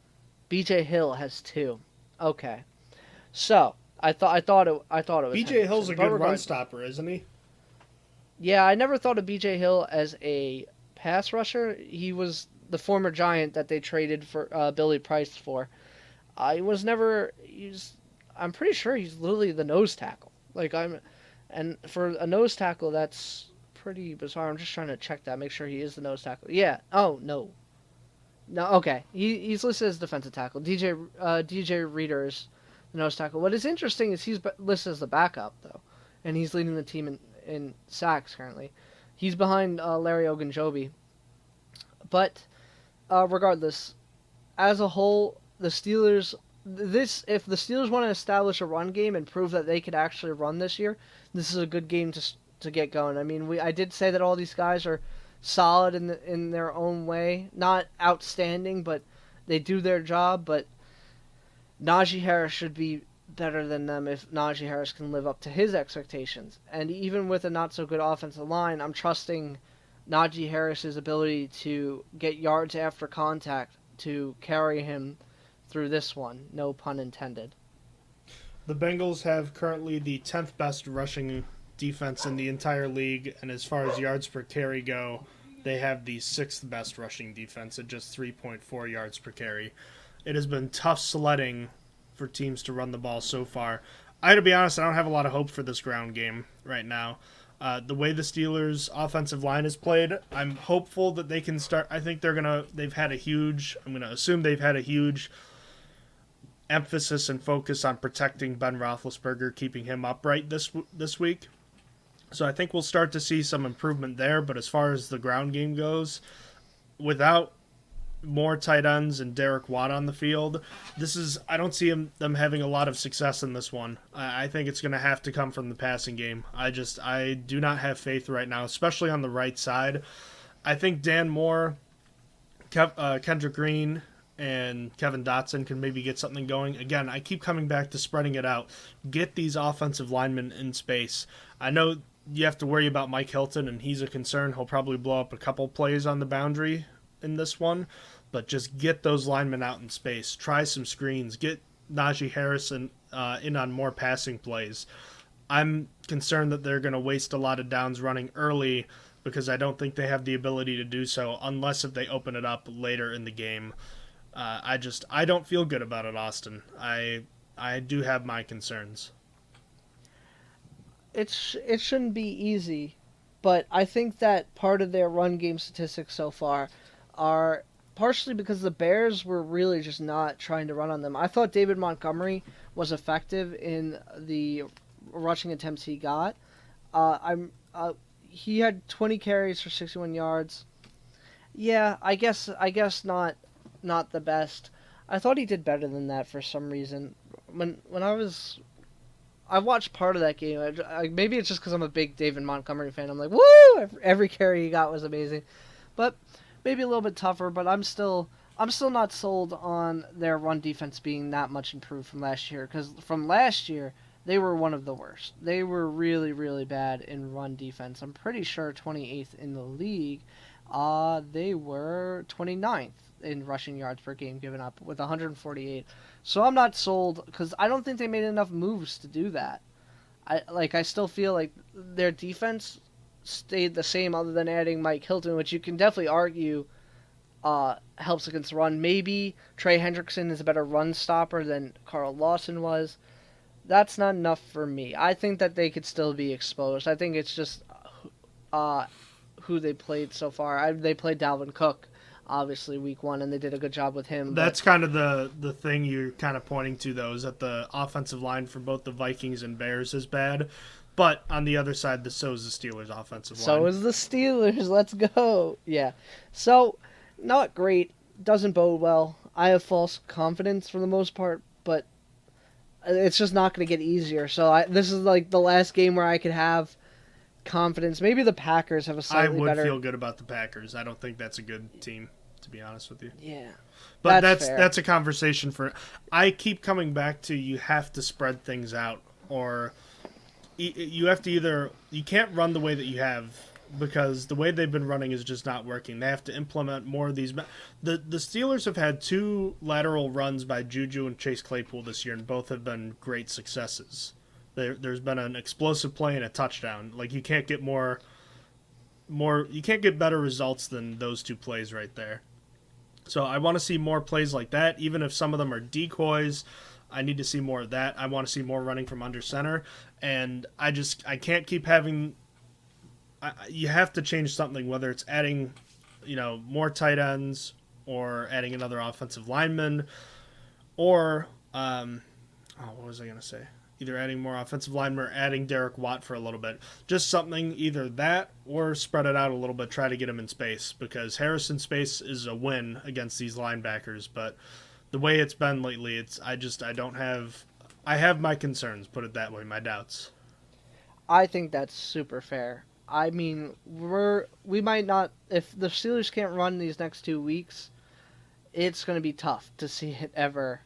B.J. Hill has 2. Okay, so I thought it was B.J. Hill's a good run regardless, stopper, isn't he? Yeah, I never thought of B.J. Hill as a pass rusher. He was the former Giant that they traded for Billy Price for. I'm pretty sure he's literally the nose tackle. And for a nose tackle, that's pretty bizarre. I'm just trying to check that, make sure he is the nose tackle. Yeah. Oh no. No. Okay. He's listed as defensive tackle. DJ Reader is the nose tackle. What is interesting is he's listed as the backup though, and he's leading the team in sacks currently. He's behind Larry Ogunjobi. But regardless, as a whole, the Steelers. If the Steelers want to establish a run game and prove that they could actually run this year, this is a good game to get going. I mean, I did say that all these guys are solid in their own way, not outstanding, but they do their job. But Najee Harris should be better than them if Najee Harris can live up to his expectations. And even with a not so good offensive line, I'm trusting Najee Harris's ability to get yards after contact to carry him through this one, no pun intended. The Bengals have currently the 10th best rushing defense in the entire league, and as far as yards per carry go, they have the 6th best rushing defense at just 3.4 yards per carry. It has been tough sledding for teams to run the ball so far. To be honest, I don't have a lot of hope for this ground game right now. The way the Steelers' offensive line is played, I'm hopeful that they can start. I think I'm going to assume they've had a huge emphasis and focus on protecting Ben Roethlisberger, keeping him upright this week. So I think we'll start to see some improvement there. But as far as the ground game goes, without more tight ends and Derek Watt on the field, I don't see them having a lot of success in this one. I think it's going to have to come from the passing game. I do not have faith right now, especially on the right side. I think Dan Moore, Kendrick Green, and Kevin Dotson can maybe get something going. Again, I keep coming back to spreading it out. Get these offensive linemen in space. I know you have to worry about Mike Hilton, and he's a concern. He'll probably blow up a couple plays on the boundary in this one, but just get those linemen out in space. Try some screens. Get Najee Harris in on more passing plays. I'm concerned that they're going to waste a lot of downs running early because I don't think they have the ability to do so unless if they open it up later in the game. I don't feel good about it, Austin. I do have my concerns. It shouldn't be easy, but I think that part of their run game statistics so far are partially because the Bears were really just not trying to run on them. I thought David Montgomery was effective in the rushing attempts he got. He had 20 carries for 61 yards. Yeah, I guess not the best. I thought he did better than that for some reason. When I watched part of that game. Maybe it's just because I'm a big David Montgomery fan. I'm like, woo! Every carry he got was amazing. But maybe a little bit tougher. But I'm still not sold on their run defense being that much improved from last year. Because from last year, they were one of the worst. They were really, really bad in run defense. I'm pretty sure 28th in the league. They were 29th in rushing yards per game given up with 148. So I'm not sold because I don't think they made enough moves to do that. I still feel like their defense stayed the same other than adding Mike Hilton, which you can definitely argue helps against the run. Maybe Trey Hendrickson is a better run stopper than Carl Lawson was. That's not enough for me. I think that they could still be exposed. I think it's just who they played so far. They played Dalvin Cook, obviously, week 1, and they did a good job with him. That's kind of the thing you're kind of pointing to, though, is that the offensive line for both the Vikings and Bears is bad. But on the other side, so is the Steelers' offensive line. So is the Steelers. Let's go. Yeah. So, not great. Doesn't bode well. I have false confidence for the most part, but it's just not going to get easier. So this is like the last game where I could have confidence. Maybe the Packers have a slightly better... I would feel good about the Packers. I don't think that's a good team, to be honest with you. Yeah. But that's a conversation for... I keep coming back to you have to spread things out, or you have to either... You can't run the way that you have, because the way they've been running is just not working. They have to implement more of these... The Steelers have had 2 lateral runs by Juju and Chase Claypool this year, and both have been great successes. There's been an explosive play and a touchdown. Like, you can't get you can't get better results than those 2 plays right there. So I want to see more plays like that, even if some of them are decoys. I need to see more of that. I want to see more running from under center, and I can't keep having. You have to change something, whether it's adding, more tight ends or adding another offensive lineman, or what was I gonna say? Either adding more offensive linemen or adding Derek Watt for a little bit. Just something, either that or spread it out a little bit, try to get him in space, because Harrison space is a win against these linebackers, but the way it's been lately, I have my concerns, put it that way, my doubts. I think that's super fair. I mean, we might not, if the Steelers can't run these next 2 weeks, it's going to be tough to see it ever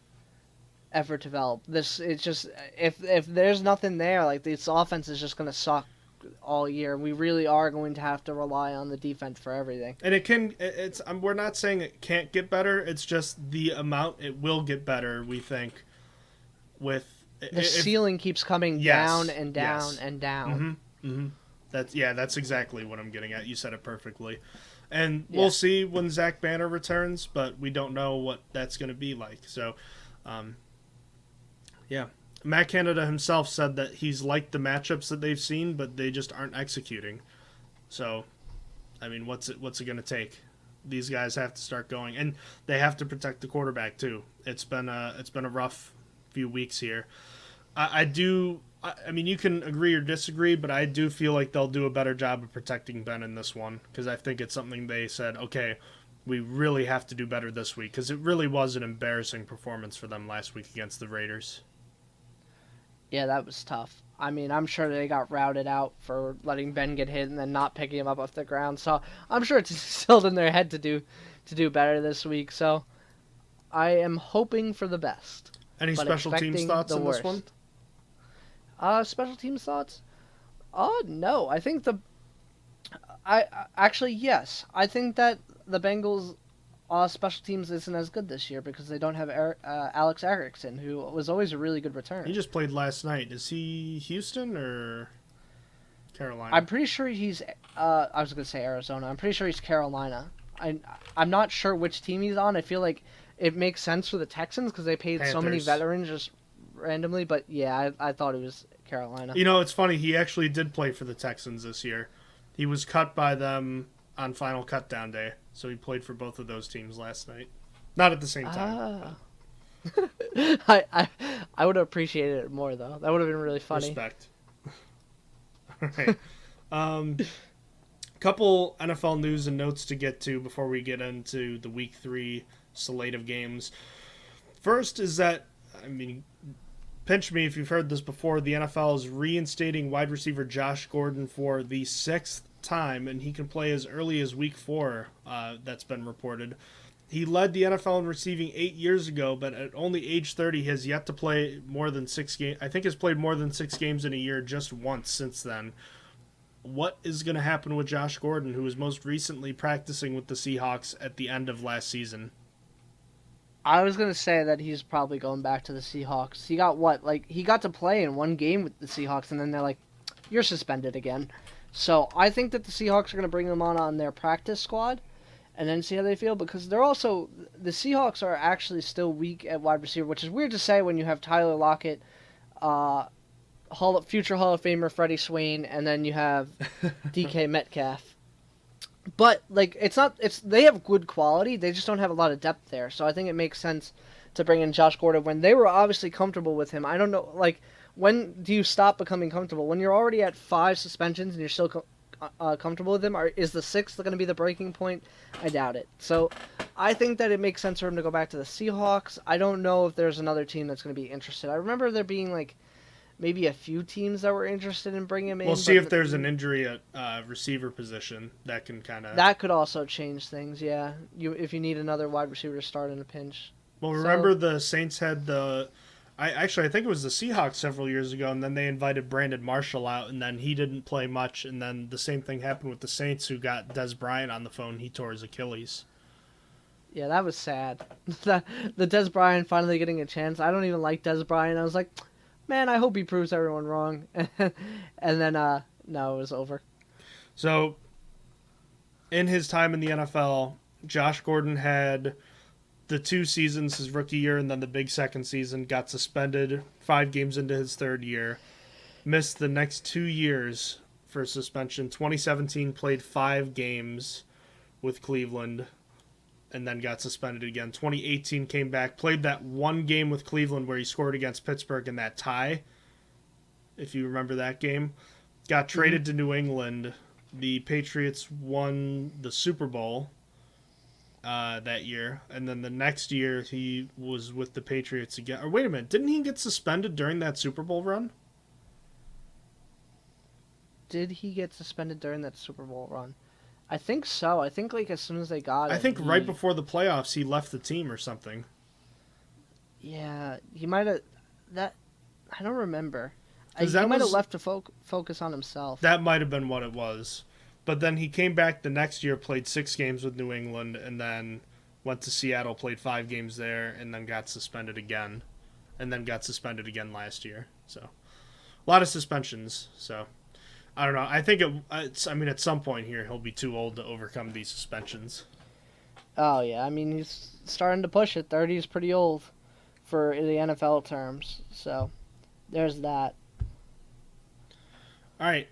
develop. It's just if there's nothing there, like, this offense is just going to suck all year. We really are going to have to rely on the defense for everything. And we're not saying it can't get better. It's just the amount it will get better. We think with the ceiling keeps coming down and down and down. Mm-hmm. That's exactly what I'm getting at. You said it perfectly. And we'll see when Zach Banner returns, but we don't know what that's going to be like. So, Matt Canada himself said that he's liked the matchups that they've seen, but they just aren't executing. So, I mean, what's it going to take? These guys have to start going, and they have to protect the quarterback too. It's been a rough few weeks here. I mean, you can agree or disagree, but I do feel like they'll do a better job of protecting Ben in this one, because I think it's something they said, okay, we really have to do better this week, because it really was an embarrassing performance for them last week against the Raiders. Yeah, that was tough. I mean, I'm sure they got routed out for letting Ben get hit and then not picking him up off the ground, so I'm sure it's still in their head to do better this week, so I am hoping for the best. Any special teams thoughts on this one? Special teams thoughts? No. I think yes. I think that the Bengals special teams isn't as good this year because they don't have Alex Erickson, who was always a really good returner. He just played last night. Is he Houston or Carolina? I'm pretty sure he's. I was going to say Arizona. I'm pretty sure he's Carolina. I'm not sure which team he's on. I feel like it makes sense for the Texans because they paid so many veterans just randomly. But yeah, I thought it was Carolina. It's funny. He actually did play for the Texans this year. He was cut by them on final cutdown day, so he played for both of those teams last night. Not at the same time. I would have appreciated it more, though. That would have been really funny. Respect. All right. Couple NFL news and notes to get to before we get into the Week 3 slate of games. First is that, pinch me if you've heard this before, the NFL is reinstating wide receiver Josh Gordon for the 6th time, and he can play as early as Week 4, that's been reported. He led the NFL in receiving 8 years ago, but at only age 30 has yet to play more than 6 games. I think has played more than 6 games in a year just once since then. What is going to happen with Josh Gordon, who was most recently practicing with the Seahawks at the end of last season? I was gonna say that he's probably going back to the Seahawks. He got what? Like, he got to play in one game with the Seahawks, and then they're like, "You're suspended again." So I think that the Seahawks are gonna bring him on their practice squad, and then see how they feel, because they're also, the Seahawks are actually still weak at wide receiver, which is weird to say when you have Tyler Lockett, future Hall of Famer Freddie Swain, and then you have DK Metcalf. But like, they have good quality. They just don't have a lot of depth there. So I think it makes sense to bring in Josh Gordon when they were obviously comfortable with him. I don't know, like, when do you stop becoming comfortable? When you're already at 5 suspensions and you're still comfortable with him? Or is the 6th going to be the breaking point? I doubt it. So I think that it makes sense for him to go back to the Seahawks. I don't know if there's another team that's going to be interested. I remember there being like maybe a few teams that were interested in bringing him in. We'll see if there's an injury at receiver position that can kind of... That could also change things, yeah. If you need another wide receiver to start in a pinch. Well, remember the Saints had I think it was the Seahawks several years ago, and then they invited Brandon Marshall out, and then he didn't play much, and then the same thing happened with the Saints, who got Des Bryant on the phone. He tore his Achilles. Yeah, that was sad. The Des Bryant finally getting a chance. I don't even like Des Bryant. I was like, man, I hope he proves everyone wrong. And then, no, it was over. So, in his time in the NFL, Josh Gordon had the 2 seasons, his rookie year, and then the big second season, got suspended 5 games into his 3rd year. Missed the next 2 years for suspension. 2017 played 5 games with Cleveland, and then got suspended again. 2018 came back, played that 1 game with Cleveland where he scored against Pittsburgh in that tie, if you remember that game. Got traded to New England. The Patriots won the Super Bowl that year, and then the next year he was with the Patriots again. Or wait a minute, didn't he get suspended during that Super Bowl run? Did he get suspended during that Super Bowl run? I think so. I think like as soon as they got it. I think right before the playoffs he left the team or something. Yeah, he might have. That I don't remember. He that might have left to focus on himself. That might have been what it was. But then he came back the next year, played 6 games with New England, and then went to Seattle, played 5 games there, and then got suspended again. And then got suspended again last year. So, a lot of suspensions. So, I don't know. I think at some point here, he'll be too old to overcome these suspensions. Oh, yeah. I mean, he's starting to push it. 30 is pretty old for the NFL terms. So, there's that. All right.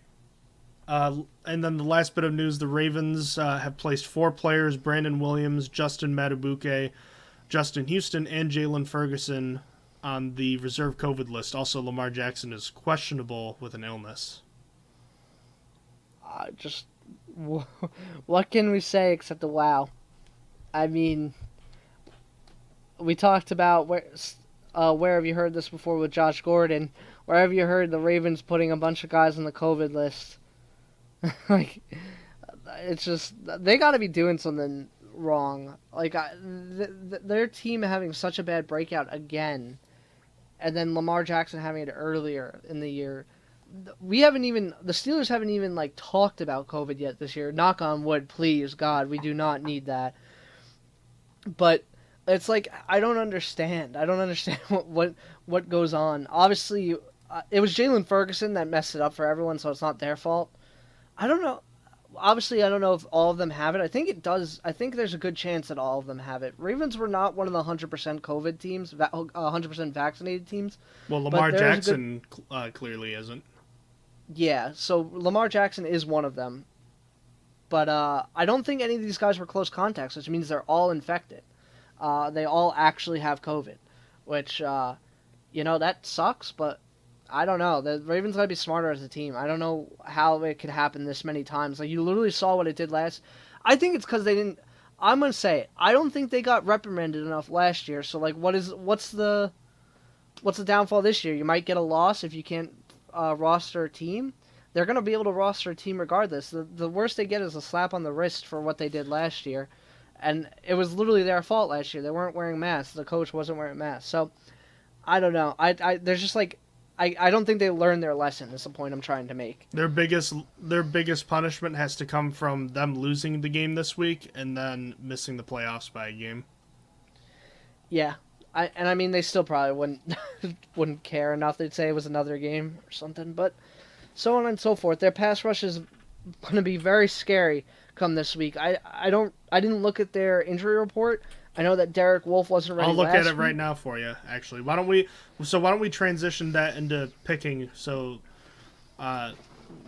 And then the last bit of news, the Ravens have placed 4 players, Brandon Williams, Justin Madubuike, Justin Houston, and Jalen Ferguson on the reserve COVID list. Also, Lamar Jackson is questionable with an illness. What can we say except a wow? I mean, we talked about where have you heard this before with Josh Gordon? Where have you heard the Ravens putting a bunch of guys on the COVID list? Like, it's just, they got to be doing something wrong. Like, their team having such a bad breakout again, and then Lamar Jackson having it earlier in the year. The Steelers haven't even like talked about COVID yet this year. Knock on wood, please, God, we do not need that. But it's like, I don't understand. I don't understand what goes on. Obviously, it was Jalen Ferguson that messed it up for everyone, so it's not their fault. I don't know. Obviously, I don't know if all of them have it. I think it does. I think there's a good chance that all of them have it. Ravens were not one of the 100% COVID teams, 100% vaccinated teams. Well, Lamar Jackson clearly isn't. Yeah, so Lamar Jackson is one of them. But I don't think any of these guys were close contacts, which means they're all infected. They all actually have COVID, which, that sucks, but I don't know. The Ravens got to be smarter as a team. I don't know how it could happen this many times. Like, you literally saw what it did last. I think it's because they didn't. I'm gonna say it. I don't think they got reprimanded enough last year. So like, what's the downfall this year? You might get a loss if you can't roster a team. They're gonna be able to roster a team regardless. The worst they get is a slap on the wrist for what they did last year, and it was literally their fault last year. They weren't wearing masks. The coach wasn't wearing masks. So I don't know. There's just like. I don't think they learned their lesson is the point I'm trying to make. Their biggest punishment has to come from them losing the game this week and then missing the playoffs by a game. Yeah. I mean, they still probably wouldn't care enough. They'd say it was another game or something. But so on and so forth. Their pass rush is going to be very scary come this week. I didn't look at their injury report. I know that Derek Wolfe wasn't ready. I'll look last at it week. right now for you. Actually, why don't we transition that into picking? So,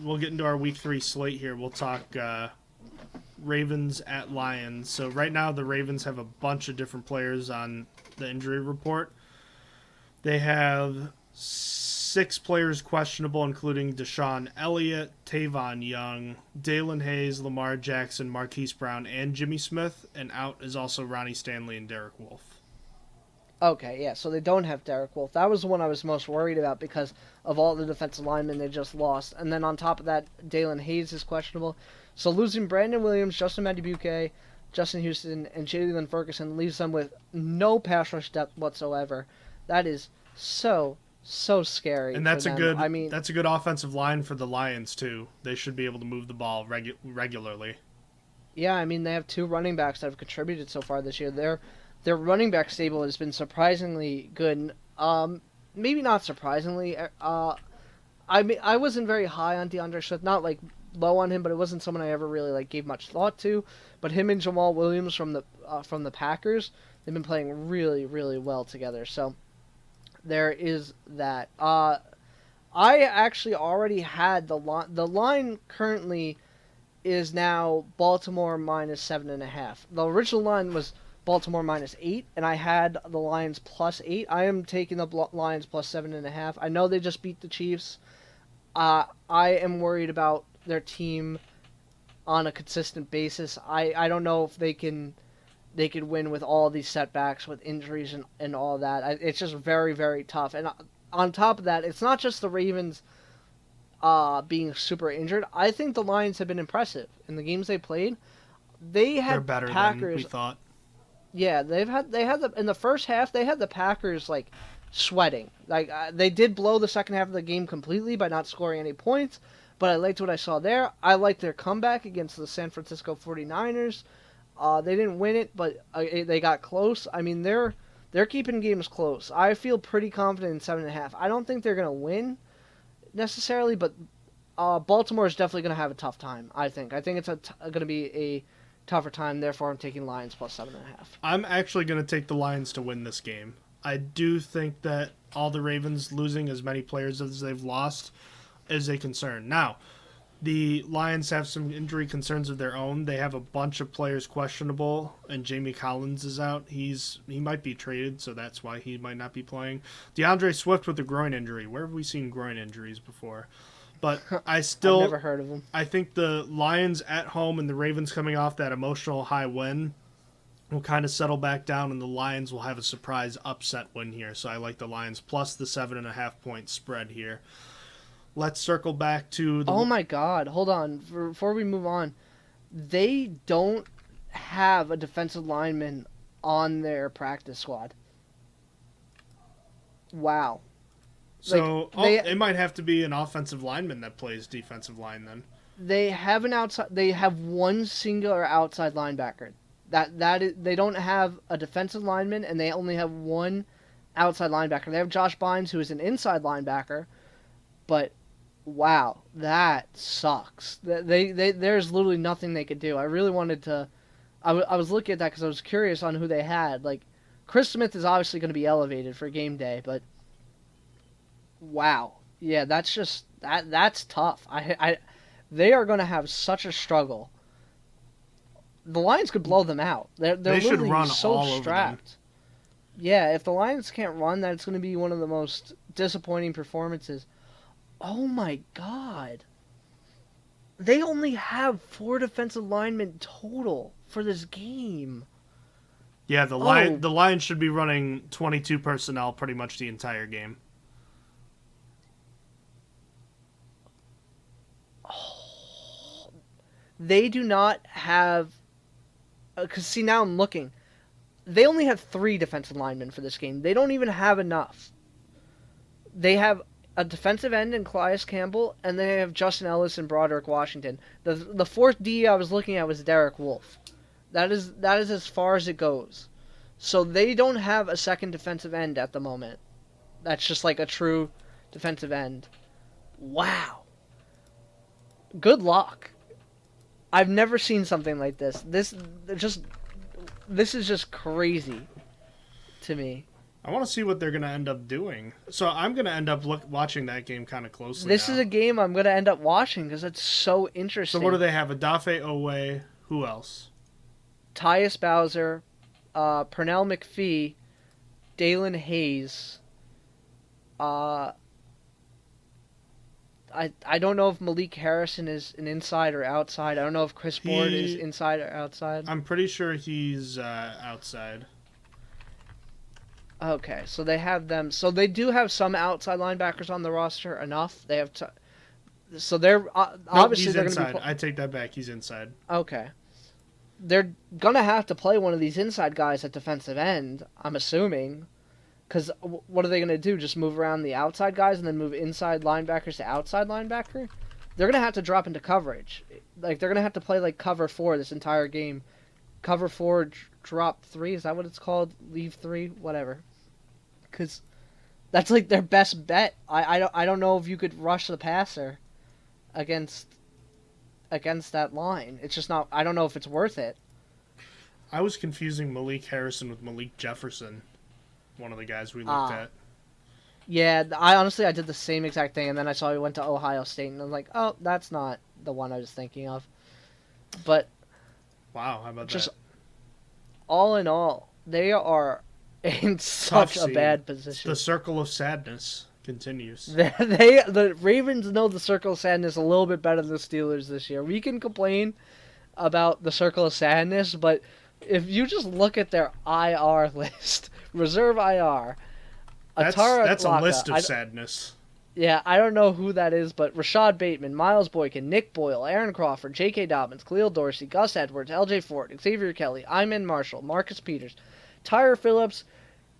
we'll get into our week 3 slate here. We'll talk Ravens at Lions. So right now the Ravens have a bunch of different players on the injury report. They have 6 players questionable, including Deshaun Elliott, Tavon Young, Dalen Hayes, Lamar Jackson, Marquise Brown, and Jimmy Smith. And out is also Ronnie Stanley and Derek Wolfe. Okay, yeah, so they don't have Derek Wolfe. That was the one I was most worried about because of all the defensive linemen they just lost. And then on top of that, Dalen Hayes is questionable. So losing Brandon Williams, Justin Madubuike, Justin Houston, and Jalen Ferguson leaves them with no pass rush depth whatsoever. That is so scary. And that's for them. that's a good offensive line for the Lions too. They should be able to move the ball regularly. Yeah, I mean they have 2 running backs that have contributed so far this year. Their running back stable has been surprisingly good. Maybe not surprisingly. I wasn't very high on DeAndre Swift, not like low on him, but it wasn't someone I ever really like gave much thought to. But him and Jamal Williams from the Packers, they've been playing really, really well together. So there is that. I actually already had the line. The line currently is now Baltimore minus 7.5. The original line was Baltimore minus 8, and I had the Lions plus 8. I am taking the Lions plus 7.5. I know they just beat the Chiefs. I am worried about their team on a consistent basis. I don't know if they can win with all these setbacks with injuries and all that. It's just very, very tough. And on top of that, it's not just the Ravens being super injured. I think the Lions have been impressive in the games they played. They're better Packers, than we thought. Yeah, in the first half they had the Packers like sweating. Like they did blow the second half of the game completely by not scoring any points, but I liked what I saw there. I liked their comeback against the San Francisco 49ers. They didn't win it, but they got close. I mean, they're keeping games close. I feel pretty confident in 7.5. I don't think they're gonna win necessarily, but Baltimore is definitely gonna have a tough time. I think it's gonna be a tougher time. Therefore, I'm taking Lions plus 7.5. I'm actually gonna take the Lions to win this game. I do think that all the Ravens losing as many players as they've lost is a concern. Now, the Lions have some injury concerns of their own. They have a bunch of players questionable, and Jamie Collins is out. He might be traded, so that's why he might not be playing. DeAndre Swift with a groin injury. Where have we seen groin injuries before? But I've never heard of him. I think the Lions at home and the Ravens coming off that emotional high win will kind of settle back down, and the Lions will have a surprise upset win here. So I like the Lions plus the 7.5 point spread here. Let's circle back to the... Oh my God! Hold on. Before we move on, they don't have a defensive lineman on their practice squad. Wow. So it might have to be an offensive lineman that plays defensive line then. They have They have one singular outside linebacker. They don't have a defensive lineman, and they only have one outside linebacker. They have Josh Bynes, who is an inside linebacker, but wow, that sucks. There's literally nothing they could do. I really wanted to. I was looking at that because I was curious on who they had. Like, Chris Smith is obviously going to be elevated for game day, but wow, yeah, that's just that's tough. They are going to have such a struggle. The Lions could blow them out. They should run so all strapped. Over them. Yeah, if the Lions can't run, that's going to be one of the most disappointing performances. Oh my God. They only have 4 defensive linemen total for this game. Yeah, the Lions should be running 22 personnel pretty much the entire game. Oh, they do not have... Because, see, now I'm looking. They only have 3 defensive linemen for this game. They don't even have enough. They have a defensive end in Calais Campbell, and they have Justin Ellis and Broderick Washington. The fourth D I was looking at was Derek Wolfe. That is as far as it goes. So they don't have a second defensive end at the moment. That's just like a true defensive end. Wow. Good luck. I've never seen something like this. This is just crazy to me. I want to see what they're going to end up doing. So I'm going to end up watching that game kind of closely. This is a game I'm going to end up watching because it's so interesting. So what do they have? Adafe Owe. Who else? Tyus Bowser, Pernell McPhee, Dalen Hayes. I don't know if Malik Harrison is an inside or outside. I don't know if Chris Board is inside or outside. I'm pretty sure he's outside. Okay, so they have them. So they do have some outside linebackers on the roster. Enough. They have. So they're obviously he's they're inside. going to be. I take that back. He's inside. Okay. They're gonna have to play one of these inside guys at defensive end. I'm assuming. Because what are they going to do? Just move around the outside guys and then move inside linebackers to outside linebacker? They're going to have to drop into coverage. Like, they're going to have to play, like, cover 4 this entire game. Cover 4, drop 3. Is that what it's called? Leave 3? Whatever. Because that's, like, their best bet. I don't know if you could rush the passer against that line. It's just not... I don't know if it's worth it. I was confusing Malik Harrison with Malik Jefferson. One of the guys we looked at. Yeah, I did the same exact thing, and then I saw he went to Ohio State, and I was like, oh, that's not the one I was thinking of. But wow, how about just that? All in all, they are in such a bad position. The circle of sadness continues. The Ravens know the circle of sadness a little bit better than the Steelers this year. We can complain about the circle of sadness, but if you just look at their IR list, reserve IR, that's a list of sadness. Yeah, I don't know who that is, but Rashad Bateman, Miles Boykin, Nick Boyle, Aaron Crawford, J.K. Dobbins, Khalil Dorsey, Gus Edwards, L.J. Ford, Xavier Kelly, Iman Marshall, Marcus Peters, Tyre Phillips,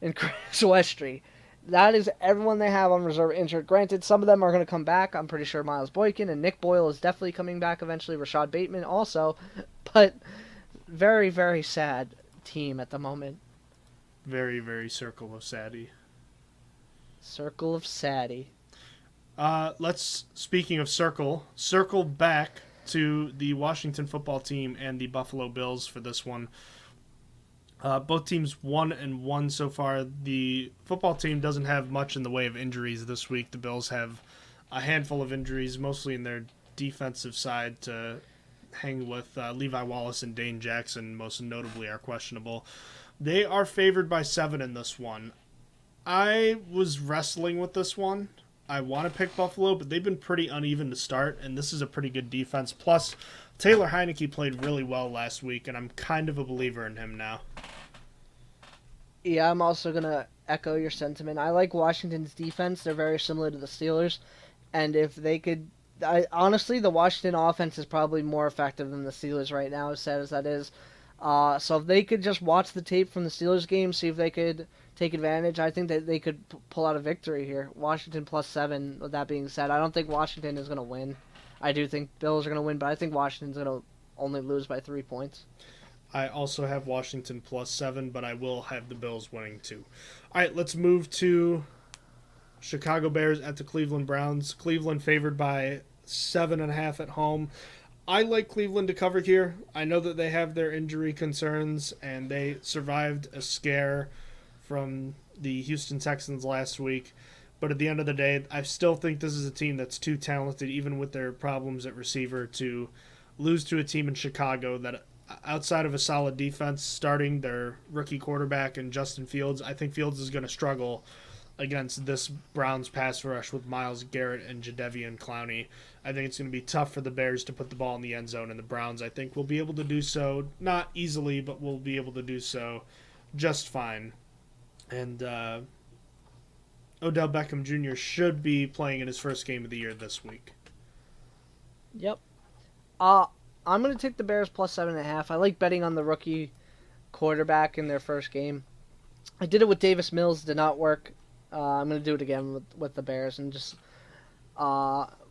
and Chris Westry. That is everyone they have on reserve injured. Granted, some of them are going to come back. I'm pretty sure Miles Boykin and Nick Boyle is definitely coming back eventually. Rashad Bateman also. But very, very sad team at the moment. Very, very circle of saddy. Circle of saddy. Speaking of circle back to the Washington football team and the Buffalo Bills for this one. Both teams 1-1 so far. The football team doesn't have much in the way of injuries this week. The Bills have a handful of injuries, mostly in their defensive side to hang with. Levi Wallace and Dane Jackson, most notably, are questionable. They are favored by 7 in this one. I was wrestling with this one. I want to pick Buffalo, but they've been pretty uneven to start, and this is a pretty good defense. Plus, Taylor Heineke played really well last week, and I'm kind of a believer in him now. Yeah, I'm also going to echo your sentiment. I like Washington's defense. They're very similar to the Steelers, and if they could... honestly, the Washington offense is probably more effective than the Steelers right now, as sad as that is. So if they could just watch the tape from the Steelers game, see if they could take advantage, I think that they could pull out a victory here. Washington +7, with that being said. I don't think Washington is going to win. I do think Bills are going to win, but I think Washington's going to only lose by 3 points. I also have Washington +7, but I will have the Bills winning too. All right, let's move to Chicago Bears at the Cleveland Browns. Cleveland favored by 7.5 at home. I like Cleveland to cover here. I know that they have their injury concerns, and they survived a scare from the Houston Texans last week. But at the end of the day, I still think this is a team that's too talented, even with their problems at receiver, to lose to a team in Chicago that, outside of a solid defense, starting their rookie quarterback and Justin Fields, I think Fields is going to struggle against this Browns pass rush with Myles Garrett and Jadeveon Clowney. I think it's going to be tough for the Bears to put the ball in the end zone, and the Browns, I think, will be able to do so, not easily, but will be able to do so just fine. And Odell Beckham Jr. should be playing in his first game of the year this week. Yep. I'm going to take the Bears +7.5. I like betting on the rookie quarterback in their first game. I did it with Davis Mills. Did not work. I'm going to do it again with the Bears, and just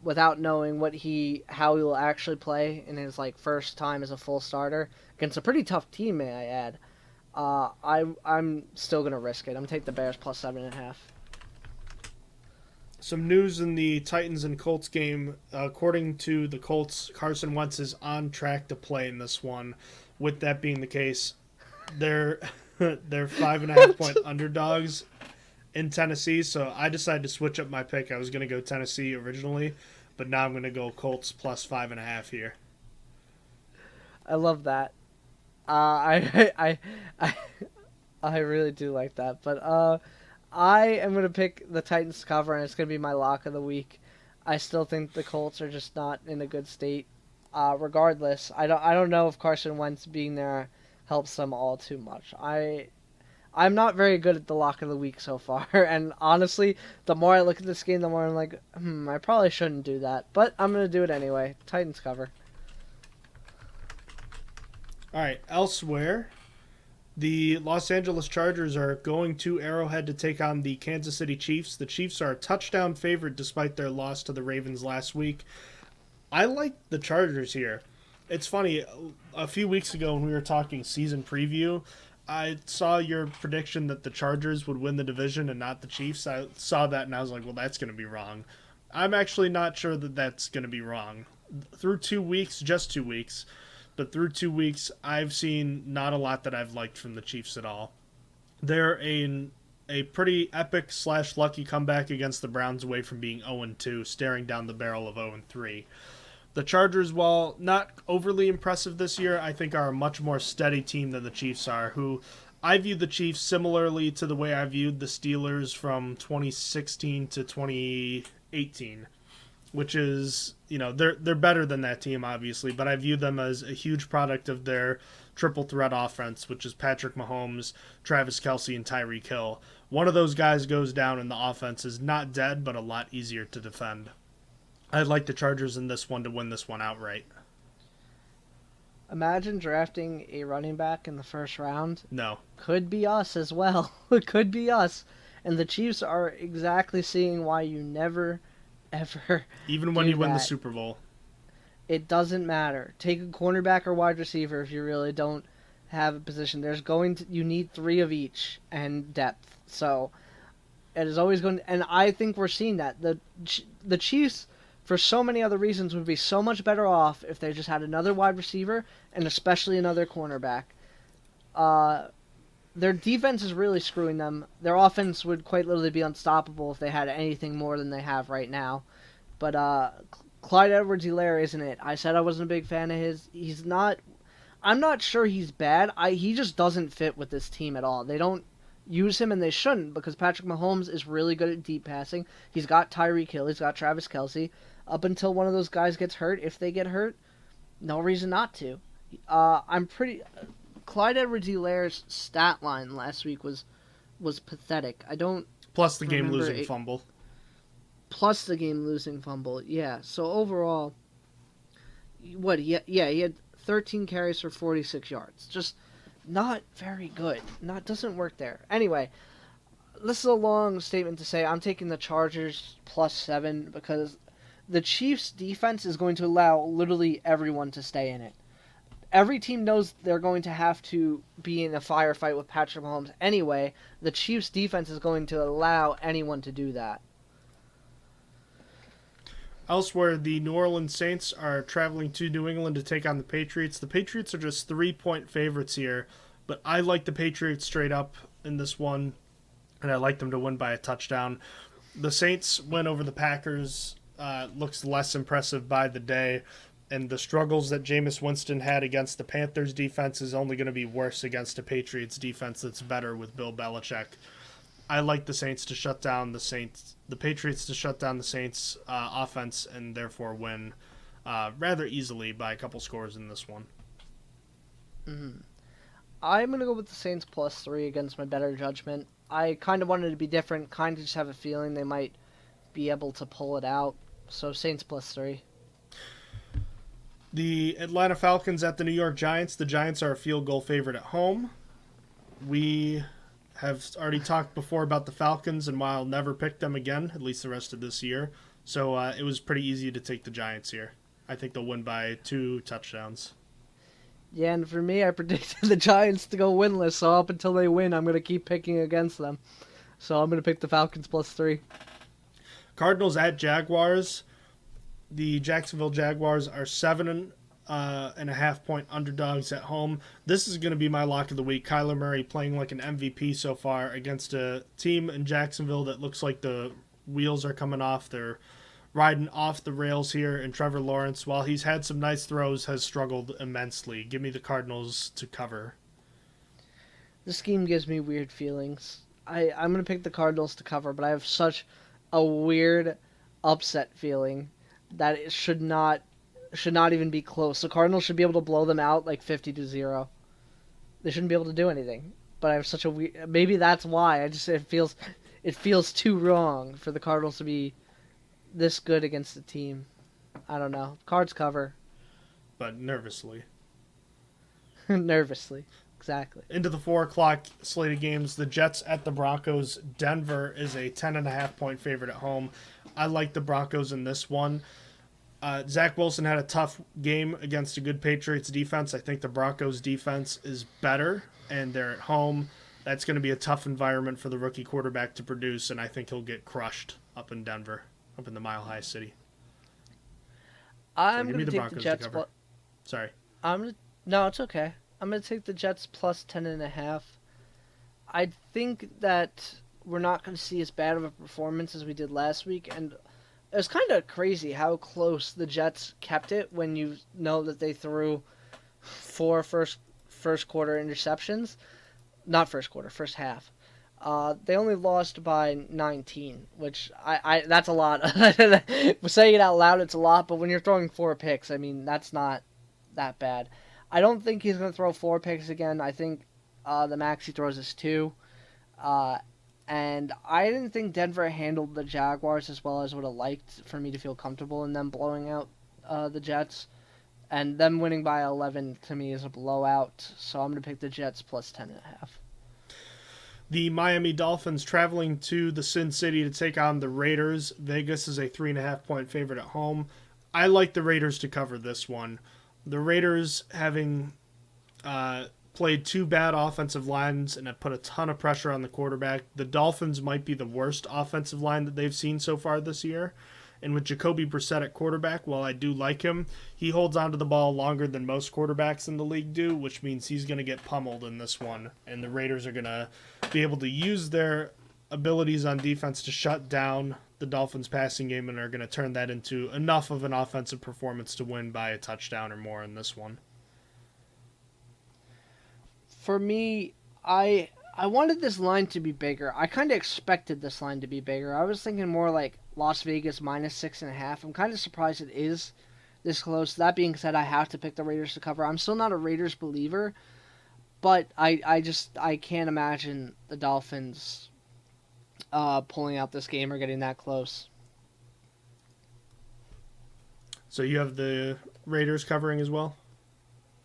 without knowing how he will actually play in his first time as a full starter against a pretty tough team, may I add. I'm still gonna risk it. I'm taking the Bears plus 7.5. Some news in the Titans and Colts game. According to the Colts, Carson Wentz is on track to play in this one. With that being the case, they're 5.5 point underdogs in Tennessee. So I decided to switch up my pick. I was going to go Tennessee originally, but now I'm going to go Colts plus 5.5 here. I love that. I really do like that, but I am going to pick the Titans to cover, and it's going to be my lock of the week. I still think the Colts are just not in a good state. Regardless, I don't know if Carson Wentz being there helps them all too much. I'm not very good at the lock of the week so far, and honestly, the more I look at this game, the more I'm like, I probably shouldn't do that, but I'm going to do it anyway. Titans cover. All right, elsewhere, the Los Angeles Chargers are going to Arrowhead to take on the Kansas City Chiefs. The Chiefs are a touchdown favorite despite their loss to the Ravens last week. I like the Chargers here. It's funny, a few weeks ago when we were talking season preview, I saw your prediction that the Chargers would win the division and not the Chiefs. I saw that and I was like, well, that's going to be wrong. I'm actually not sure that that's going to be wrong. Through 2 weeks, just 2 weeks, but through 2 weeks, I've seen not a lot that I've liked from the Chiefs at all. They're a pretty epic / lucky comeback against the Browns away from being 0-2, staring down the barrel of 0-3. The Chargers, while not overly impressive this year, I think are a much more steady team than the Chiefs are, who I view the Chiefs similarly to the way I viewed the Steelers from 2016 to 2018. Which is, they're better than that team, obviously, but I view them as a huge product of their triple threat offense, which is Patrick Mahomes, Travis Kelce, and Tyreek Hill. One of those guys goes down and the offense is not dead, but a lot easier to defend. I'd like the Chargers in this one to win this one outright. Imagine drafting a running back in the first round. No. Could be us as well. It could be us. And the Chiefs are exactly seeing why you never ever even when you win the Super Bowl. It doesn't matter. Take a cornerback or wide receiver if you really don't have a position. You need 3 of each and depth. So it is always going to, and I think we're seeing that. The Chiefs, for so many other reasons, would be so much better off if they just had another wide receiver and especially another cornerback. Their defense is really screwing them. Their offense would quite literally be unstoppable if they had anything more than they have right now. But Clyde Edwards-Helaire isn't it. I said I wasn't a big fan of his. He's not. I'm not sure he's bad. He just doesn't fit with this team at all. They don't use him, and they shouldn't, because Patrick Mahomes is really good at deep passing. He's got Tyreek Hill. He's got Travis Kelce. Up until one of those guys gets hurt, if they get hurt, no reason not to. Clyde Edwards-Helaire's stat line last week was pathetic. I don't. Plus the game-losing fumble. Plus the game-losing fumble, yeah. So overall, he had 13 carries for 46 yards. Just not very good. Doesn't work there. Anyway, this is a long statement to say I'm taking the Chargers plus 7 because the Chiefs' defense is going to allow literally everyone to stay in it. Every team knows they're going to have to be in a firefight with Patrick Mahomes anyway. The Chiefs' defense is going to allow anyone to do that. Elsewhere, the New Orleans Saints are traveling to New England to take on the Patriots. The Patriots are just 3-point favorites here, but I like the Patriots straight up in this one, and I like them to win by a touchdown. The Saints win over the Packers looks less impressive by the day. And the struggles that Jameis Winston had against the Panthers defense is only going to be worse against a Patriots defense that's better with Bill Belichick. I like the Patriots to shut down the Saints offense and therefore win rather easily by a couple scores in this one. Mm-hmm. I'm going to go with the Saints plus 3 against my better judgment. I kind of wanted it to be different, kind of just have a feeling they might be able to pull it out. So Saints plus 3. The Atlanta Falcons at the New York Giants. The Giants are a field goal favorite at home. We have already talked before about the Falcons, and while I'll never pick them again, at least the rest of this year. So it was pretty easy to take the Giants here. I think they'll win by 2 touchdowns. Yeah, and for me, I predicted the Giants to go winless, so up until they win, I'm going to keep picking against them. So I'm going to pick the Falcons +3. Cardinals at Jaguars. The Jacksonville Jaguars are 7.5-point underdogs at home. This is going to be my lock of the week. Kyler Murray playing like an MVP so far against a team in Jacksonville that looks like the wheels are coming off. They're riding off the rails here, and Trevor Lawrence, while he's had some nice throws, has struggled immensely. Give me the Cardinals to cover. This game gives me weird feelings. I'm going to pick the Cardinals to cover, but I have such a weird upset feeling that it should not even be close. The Cardinals should be able to blow them out like 50-0. They shouldn't be able to do anything. But I have such a weird... Maybe that's why. It feels too wrong for the Cardinals to be this good against the team. I don't know. Cards cover. But nervously. Nervously. Exactly. Into the 4 o'clock slate of games, the Jets at the Broncos. Denver is a 10.5-point favorite at home. I like the Broncos in this one. Zach Wilson had a tough game against a good Patriots defense. I think the Broncos defense is better, and they're at home. That's going to be a tough environment for the rookie quarterback to produce, and I think he'll get crushed up in Denver, up in the Mile High City. I'm going to take the Jets. Sorry. No, it's okay. I'm going to take the Jets plus 10.5. I think that we're not going to see as bad of a performance as we did last week, and it was kind of crazy how close the Jets kept it when you know that they threw 4 first quarter interceptions. Not first quarter, first half. They only lost by 19, which I that's a lot. Saying it out loud, it's a lot, but when you're throwing 4 picks, I mean, that's not that bad. I don't think he's going to throw 4 picks again. I think the max he throws is 2. And I didn't think Denver handled the Jaguars as well as would have liked for me to feel comfortable in them blowing out the Jets. And them winning by 11 to me is a blowout. So I'm going to pick the Jets plus 10.5. The Miami Dolphins traveling to the Sin City to take on the Raiders. Vegas is a 3.5-point favorite at home. I like the Raiders to cover this one. The Raiders, having played 2 bad offensive lines and have put a ton of pressure on the quarterback. The Dolphins might be the worst offensive line that they've seen so far this year. And with Jacoby Brissett at quarterback, while I do like him, he holds onto the ball longer than most quarterbacks in the league do, which means he's going to get pummeled in this one. And the Raiders are going to be able to use their abilities on defense to shut down the Dolphins' passing game and are going to turn that into enough of an offensive performance to win by a touchdown or more in this one. For me, I wanted this line to be bigger. I kind of expected this line to be bigger. I was thinking more like Las Vegas minus 6.5. I'm kind of surprised it is this close. That being said, I have to pick the Raiders to cover. I'm still not a Raiders believer, but I can't imagine the Dolphins pulling out this game or getting that close. So you have the Raiders covering as well?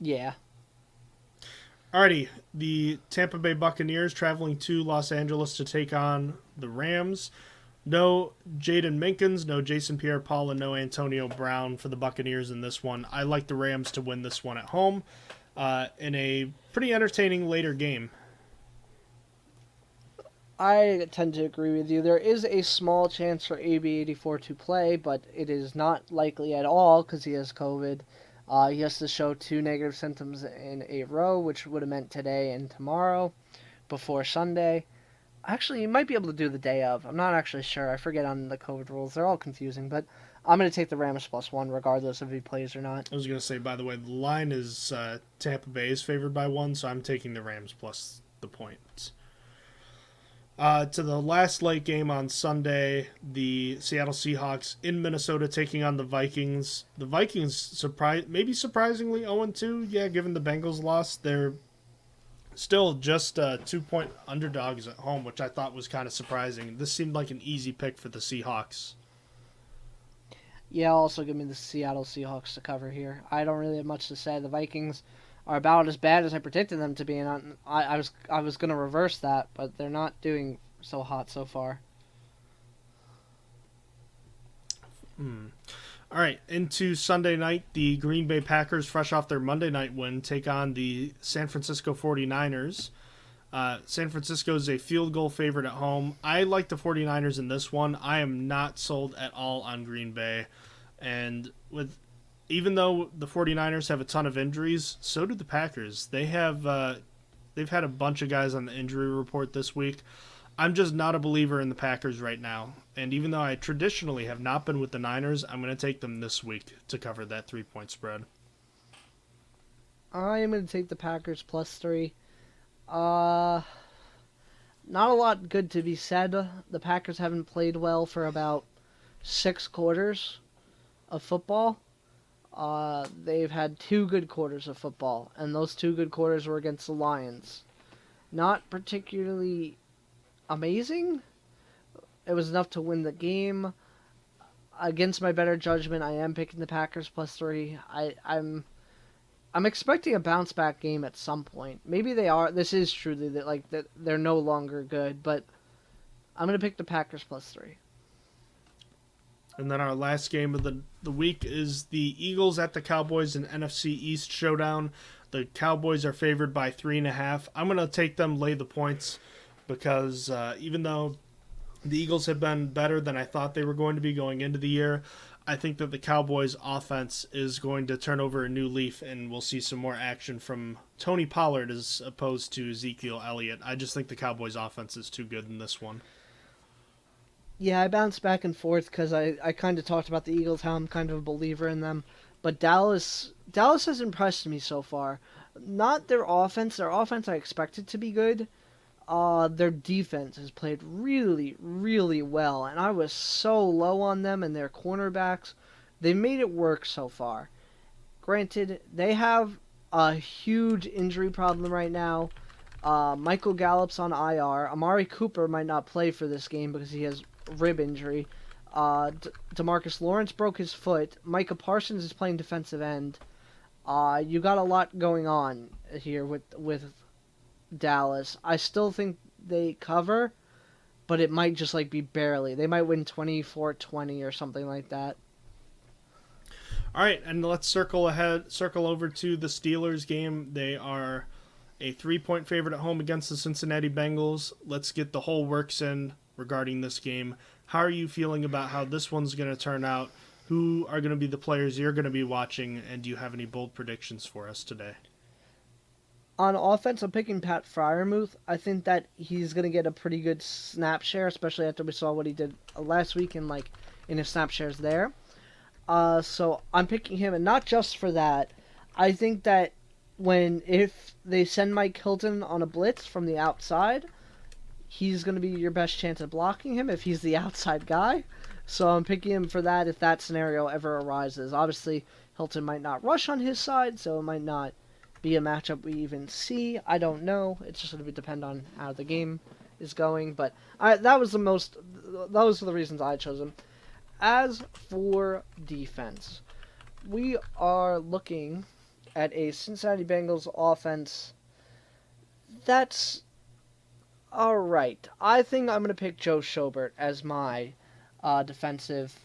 Yeah. Alrighty, the Tampa Bay Buccaneers traveling to Los Angeles to take on the Rams. No Jaden Minkins, no Jason Pierre-Paul, and no Antonio Brown for the Buccaneers in this one. I like the Rams to win this one at home in a pretty entertaining later game. I tend to agree with you. There is a small chance for AB84 to play, but it is not likely at all because he has COVID. He has to show 2 negative symptoms in a row, which would have meant today and tomorrow before Sunday. Actually, he might be able to do the day of. I'm not actually sure. I forget on the COVID rules. They're all confusing, but I'm going to take the Rams +1 regardless if he plays or not. I was going to say, by the way, the line is Tampa Bay is favored by 1, so I'm taking the Rams plus the points. To the last late game on Sunday, the Seattle Seahawks in Minnesota taking on the Vikings. The Vikings surprisingly 0-2. Yeah, given the Bengals loss, they're still just 2-point underdogs at home, which I thought was kind of surprising. This seemed like an easy pick for the Seahawks. Yeah, also give me the Seattle Seahawks to cover here. I don't really have much to say. The Vikings are about as bad as I predicted them to be, and I was going to reverse that, but they're not doing so hot so far. All All right, into Sunday night, the Green Bay Packers, fresh off their Monday night win, take on the San Francisco 49ers. San Francisco is a field goal favorite at home. I like the 49ers in this one. I am not sold at all on Green Bay. And even though the 49ers have a ton of injuries, so do the Packers. They've had a bunch of guys on the injury report this week. I'm just not a believer in the Packers right now. And even though I traditionally have not been with the Niners, I'm going to take them this week to cover that 3-point spread. I am going to take the Packers +3. Not a lot good to be said. The Packers haven't played well for about 6 quarters of football. They've had 2 good quarters of football, and those 2 good quarters were against the Lions. Not particularly amazing. It was enough to win the game. Against my better judgment, I am picking the Packers +3. I'm expecting a bounce back game at some point. Maybe they are. This is true that they're no longer good, but I'm gonna pick the Packers +3. And then our last game of the week is the Eagles at the Cowboys in NFC East showdown. The Cowboys are favored by 3.5. I'm gonna take them, lay the points, because even though the Eagles have been better than I thought they were going to be going into the year, I think that the Cowboys' offense is going to turn over a new leaf, and we'll see some more action from Tony Pollard as opposed to Ezekiel Elliott. I just think the Cowboys' offense is too good in this one. Yeah, I bounce back and forth because I kind of talked about the Eagles, how I'm kind of a believer in them. But Dallas has impressed me so far. Not their offense. Their offense I expected to be good. Their defense has played really, really well, and I was so low on them and their cornerbacks. They made it work so far. Granted, they have a huge injury problem right now. Michael Gallup's on IR. Amari Cooper might not play for this game because he has rib injury. DeMarcus Lawrence broke his foot. Micah Parsons is playing defensive end. You got a lot going on here with Dallas. I still think they cover, but it might just be barely. They might win 24-20 or something like that. All right, and let's circle over to the Steelers game. They are a 3-point favorite at home against the Cincinnati Bengals. Let's get the whole works in regarding this game. How are you feeling about how this one's going to turn out? Who are going to be the players you're going to be watching, and do you have any bold predictions for us today? On offense, I'm picking Pat Freiermuth. I think that he's going to get a pretty good snap share, especially after we saw what he did last week in his snap shares there. So I'm picking him, and not just for that. I think that if they send Mike Hilton on a blitz from the outside, he's going to be your best chance at blocking him if he's the outside guy. So I'm picking him for that if that scenario ever arises. Obviously, Hilton might not rush on his side, so it might not be a matchup we even see. I don't know. It's just going to depend on how the game is going. But those are the reasons I chose him. As for defense, we are looking at a Cincinnati Bengals offense that's all right. I think I'm going to pick Joe Schobert as my defensive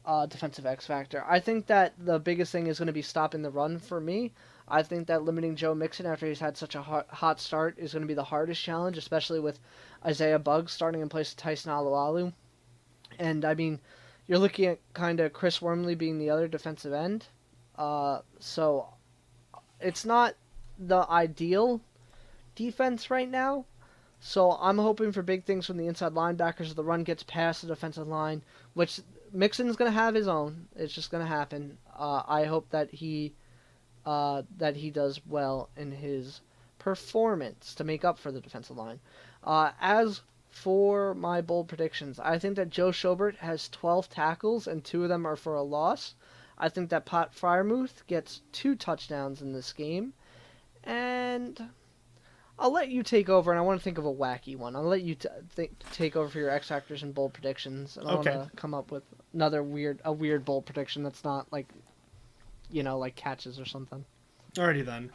X factor. I think that the biggest thing is going to be stopping the run for me. I think that limiting Joe Mixon after he's had such a hot start is going to be the hardest challenge, especially with Isaiah Buggs starting in place of Tyson Alualu. And, I mean, you're looking at kind of Chris Wormley being the other defensive end. So it's not the ideal defense right now. So I'm hoping for big things from the inside linebackers as the run gets past the defensive line, which Mixon's going to have his own. It's just going to happen. I hope that he does well in his performance to make up for the defensive line. As for my bold predictions, I think that Joe Schobert has 12 tackles and 2 of them are for a loss. I think that Pat Freiermuth gets 2 touchdowns in this game. And I'll let you take over, and I want to think of a wacky one. I'll let you take over for your X Factors and bold predictions. And I want to come up with another weird bold prediction that's not like catches or something. Alrighty then.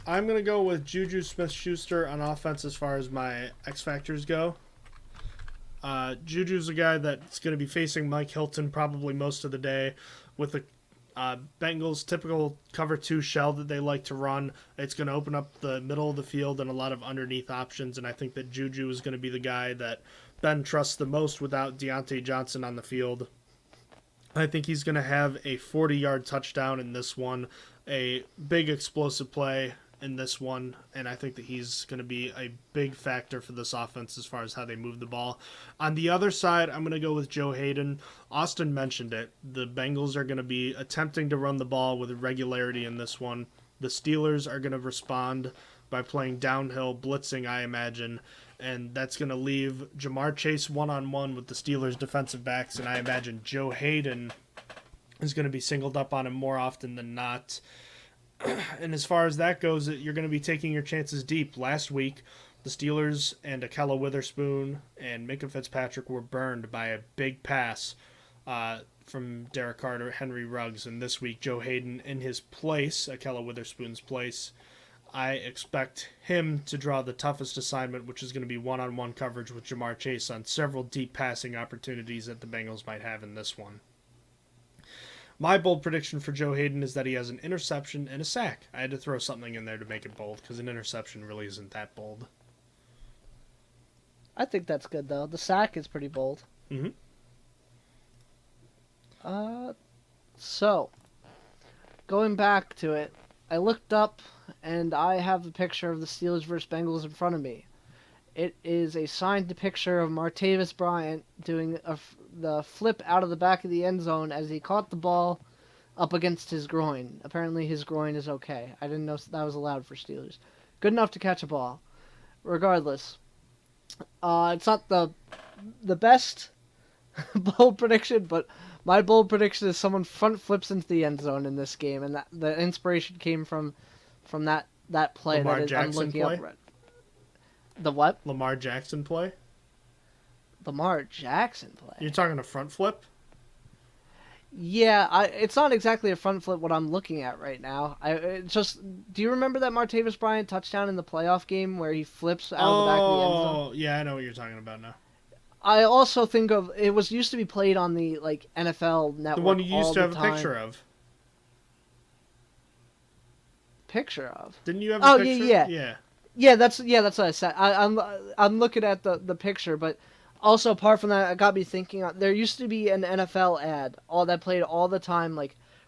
I'm going to go with Juju Smith-Schuster on offense as far as my X Factors go. Juju's a guy that's going to be facing Mike Hilton probably most of the day with the Bengals' typical cover 2 shell that they like to run. It's going to open up the middle of the field and a lot of underneath options, and I think that Juju is going to be the guy that Ben trusts the most without Deontay Johnson on the field. I think he's going to have a 40-yard touchdown in this one, a big explosive play in this one, and I think that he's going to be a big factor for this offense as far as how they move the ball. On the other side, I'm going to go with Joe Hayden. Austin mentioned it. The Bengals are going to be attempting to run the ball with regularity in this one. The Steelers are going to respond by playing downhill, blitzing, I imagine, and that's going to leave Jamar Chase one-on-one with the Steelers' defensive backs, and I imagine Joe Hayden is going to be singled up on him more often than not. And as far as that goes, you're going to be taking your chances deep. Last week, the Steelers and Akella Witherspoon and Minka Fitzpatrick were burned by a big pass from Derek Carter, Henry Ruggs. And this week, Joe Hayden in his place, Akella Witherspoon's place, I expect him to draw the toughest assignment, which is going to be one-on-one coverage with Jamar Chase on several deep passing opportunities that the Bengals might have in this one. My bold prediction for Joe Hayden is that he has an interception and a sack. I had to throw something in there to make it bold because an interception really isn't that bold. I think that's good, though. The sack is pretty bold. Mm-hmm. So, going back to it, I looked up and I have a picture of the Steelers versus Bengals in front of me. It is a signed picture of Martavis Bryant doing the flip out of the back of the end zone as he caught the ball up against his groin. Apparently his groin is okay. I didn't know that was allowed for Steelers. Good enough to catch a ball. Regardless, it's not the best bold prediction, but my bold prediction is someone front flips into the end zone in this game, and that the inspiration came from that play. Lamar that is, Jackson I'm looking play? up. The what? Lamar Jackson play? Lamar Jackson play. You're talking a front flip? Yeah, it's not exactly a front flip what I'm looking at right now. Do you remember that Martavis Bryant touchdown in the playoff game where he flips out of the back of the end zone? Oh, yeah, I know what you're talking about now. I also think of it was used to be played on the NFL network. The one you used to have time. a picture of. Picture of? Didn't you have a picture? Yeah. Yeah, that's what I said. I'm looking at the picture, but also apart from that, it got me thinking. There used to be an NFL ad that played all the time,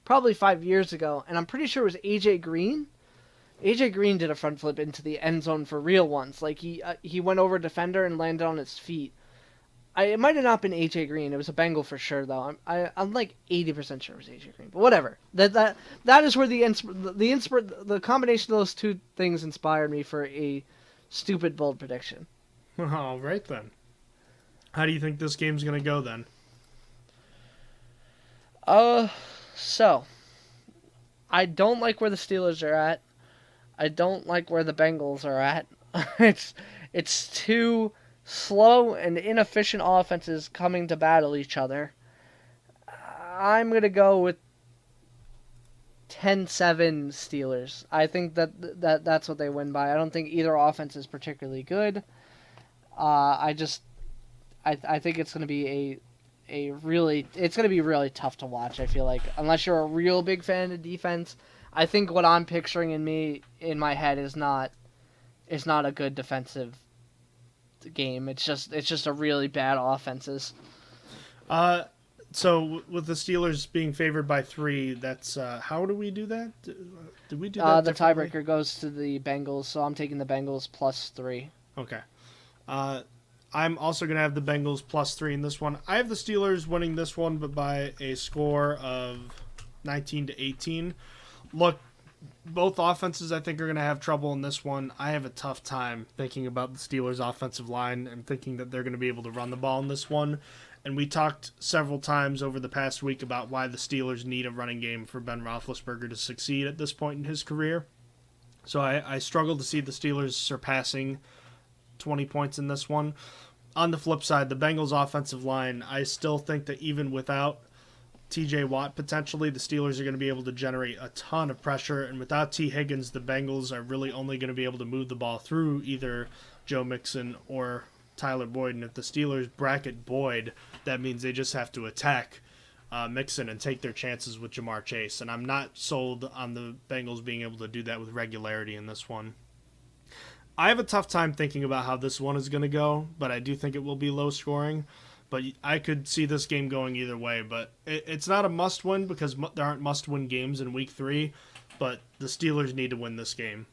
probably 5 years ago, and I'm pretty sure it was AJ Green. AJ Green did a front flip into the end zone for real once. He went over a defender and landed on his feet. It might have not been AJ Green. It was a Bengal for sure, though. I'm 80% sure it was AJ Green. But whatever. That is where the combination of those two things inspired me for a stupid bold prediction. All right then. How do you think this game's gonna go then? So I don't like where the Steelers are at. I don't like where the Bengals are at. It's two slow and inefficient offenses coming to battle each other. I'm going to go with 10-7 Steelers. I think that's what they win by. I don't think either offense is particularly good. I think it's going to be it's going to be really tough to watch, I feel like, unless you're a real big fan of defense. I think what I'm picturing in my head is not a good defensive game. It's just a really bad offenses. So with the Steelers being favored by 3, that's how do we do that? Did we do that? The tiebreaker goes to the Bengals, so I'm taking the Bengals +3. Okay. I'm also going to have the Bengals +3 in this one. I have the Steelers winning this one, but by a score of 19-18. Look, both offenses, I think, are going to have trouble in this one. I have a tough time thinking about the Steelers' offensive line and thinking that they're going to be able to run the ball in this one. And we talked several times over the past week about why the Steelers need a running game for Ben Roethlisberger to succeed at this point in his career. So I struggle to see the Steelers surpassing 20 points in this one. On the flip side, the Bengals' offensive line, I still think that even without TJ Watt potentially, the Steelers are going to be able to generate a ton of pressure, and without T. Higgins, the Bengals are really only going to be able to move the ball through either Joe Mixon or Tyler Boyd. And if the Steelers bracket Boyd, that means they just have to attack Mixon and take their chances with Jamar Chase. And I'm not sold on the Bengals being able to do that with regularity in this one. I have a tough time thinking about how this one is going to go, but I do think it will be low scoring. But I could see this game going either way. But it's not a must-win because there aren't must-win games in Week 3. But the Steelers need to win this game.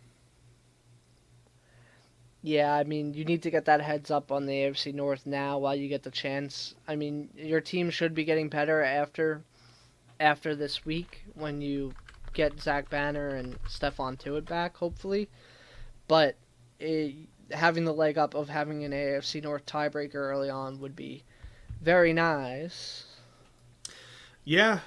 Yeah, I mean, you need to get that heads up on the AFC North now while you get the chance. I mean, your team should be getting better after this week when you get Zach Banner and Stephon Tuitt back, hopefully. But having the leg up of having an AFC North tiebreaker early on would be very nice. Yeah,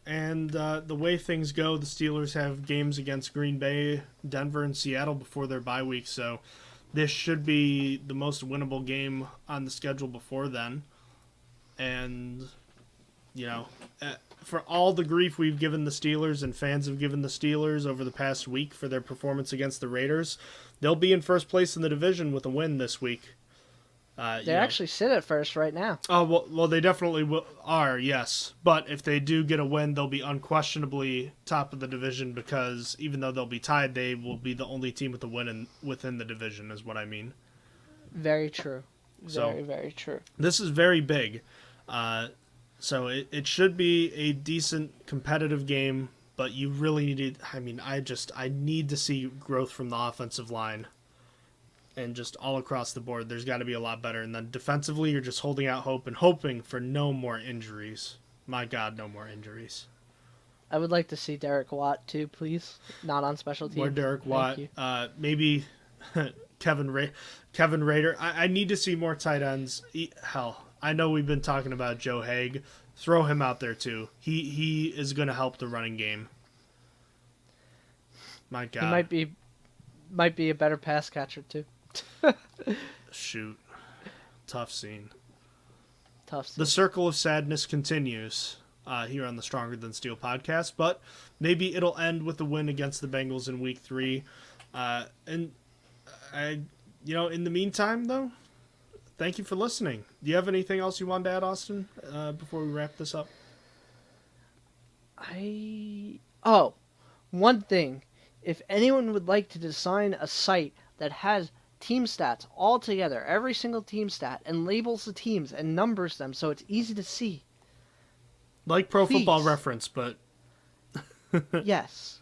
and the way things go, the Steelers have games against Green Bay, Denver, and Seattle before their bye week, so this should be the most winnable game on the schedule before then. And, you know, for all the grief we've given the Steelers and fans have given the Steelers over the past week for their performance against the Raiders, they'll be in first place in the division with a win this week. They actually sit at first right now. Oh, well, they definitely are, yes. But if they do get a win, they'll be unquestionably top of the division because even though they'll be tied, they will be the only team with a win within the division, is what I mean. Very true. Very true. This is very big. So it should be a decent competitive game, but you really need to, I need to see growth from the offensive line. And just all across the board, there's got to be a lot better. And then defensively, you're just holding out hope and hoping for no more injuries. My God, no more injuries. I would like to see Derek Watt too, please. Not on special teams. Or Derek Watt. Maybe Kevin Rader. I need to see more tight ends. Hell, I know we've been talking about Joe Haig. Throw him out there too. He is going to help the running game. My God. He might be a better pass catcher too. Shoot. Tough scene. Tough scene. The circle of sadness continues here on the Stronger Than Steel podcast, but maybe it'll end with the win against the Bengals in Week 3. In the meantime, though, thank you for listening. Do you have anything else you wanted to add, Austin, before we wrap this up? One thing. If anyone would like to design a site that has team stats all together, every single team stat, and labels the teams and numbers them so it's easy to see. Like Pro Football Reference, but... Yes.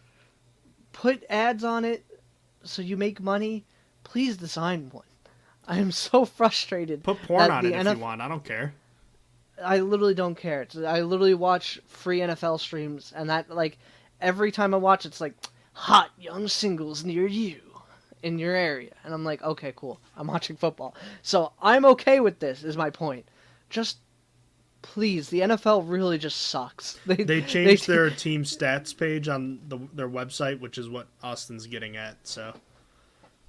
Put ads on it so you make money. Please design one. I am so frustrated. Put porn on it if you want. I don't care. I literally don't care. I literally watch free NFL streams, and that, every time I watch it's like, hot young singles near you. In your area. And I'm like, okay, cool. I'm watching football. So I'm okay with this, is my point. Just, please, the NFL really just sucks. They changed their team stats page on their website, which is what Austin's getting at, so.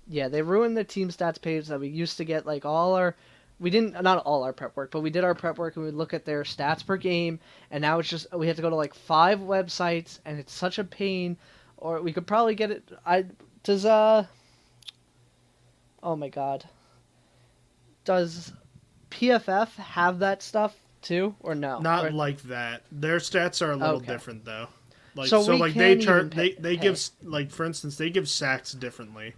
Yeah, they ruined the team stats page that we used to get, not all our prep work, but we did our prep work and we'd look at their stats per game, and now it's just, we have to go to 5 websites, and it's such a pain. Or we could probably get it, oh my God. Does PFF have that stuff too, or no? Not like that. Their stats are a little different though. They give, for instance, they give sacks differently.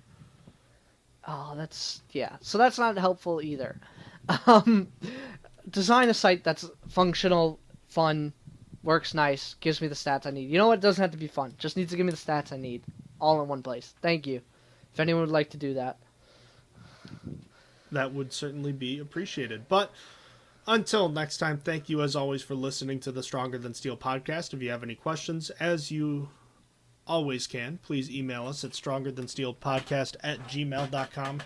Oh, so that's not helpful either. Design a site that's functional, fun, works nice, gives me the stats I need. You know what? It doesn't have to be fun. Just needs to give me the stats I need, all in one place. Thank you. If anyone would like to do that. That would certainly be appreciated. But until next time, thank you as always for listening to the Stronger Than Steel podcast. If you have any questions, as you always can, please email us at strongerthansteelpodcast@gmail.com.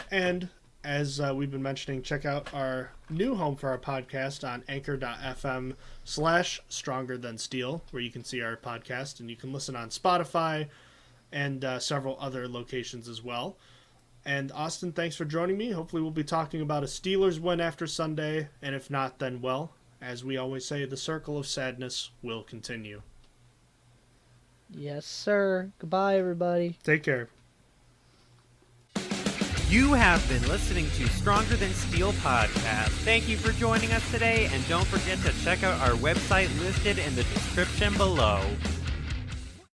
And as we've been mentioning, check out our new home for our podcast on anchor.fm/strongerthansteel, where you can see our podcast and you can listen on Spotify and several other locations as well. And Austin, thanks for joining me. Hopefully we'll be talking about a Steelers win after Sunday, and if not, then well, as we always say, the circle of sadness will continue. Yes, sir. Goodbye, everybody. Take care. You have been listening to Stronger Than Steel podcast. Thank you for joining us today, and don't forget to check out our website listed in the description below.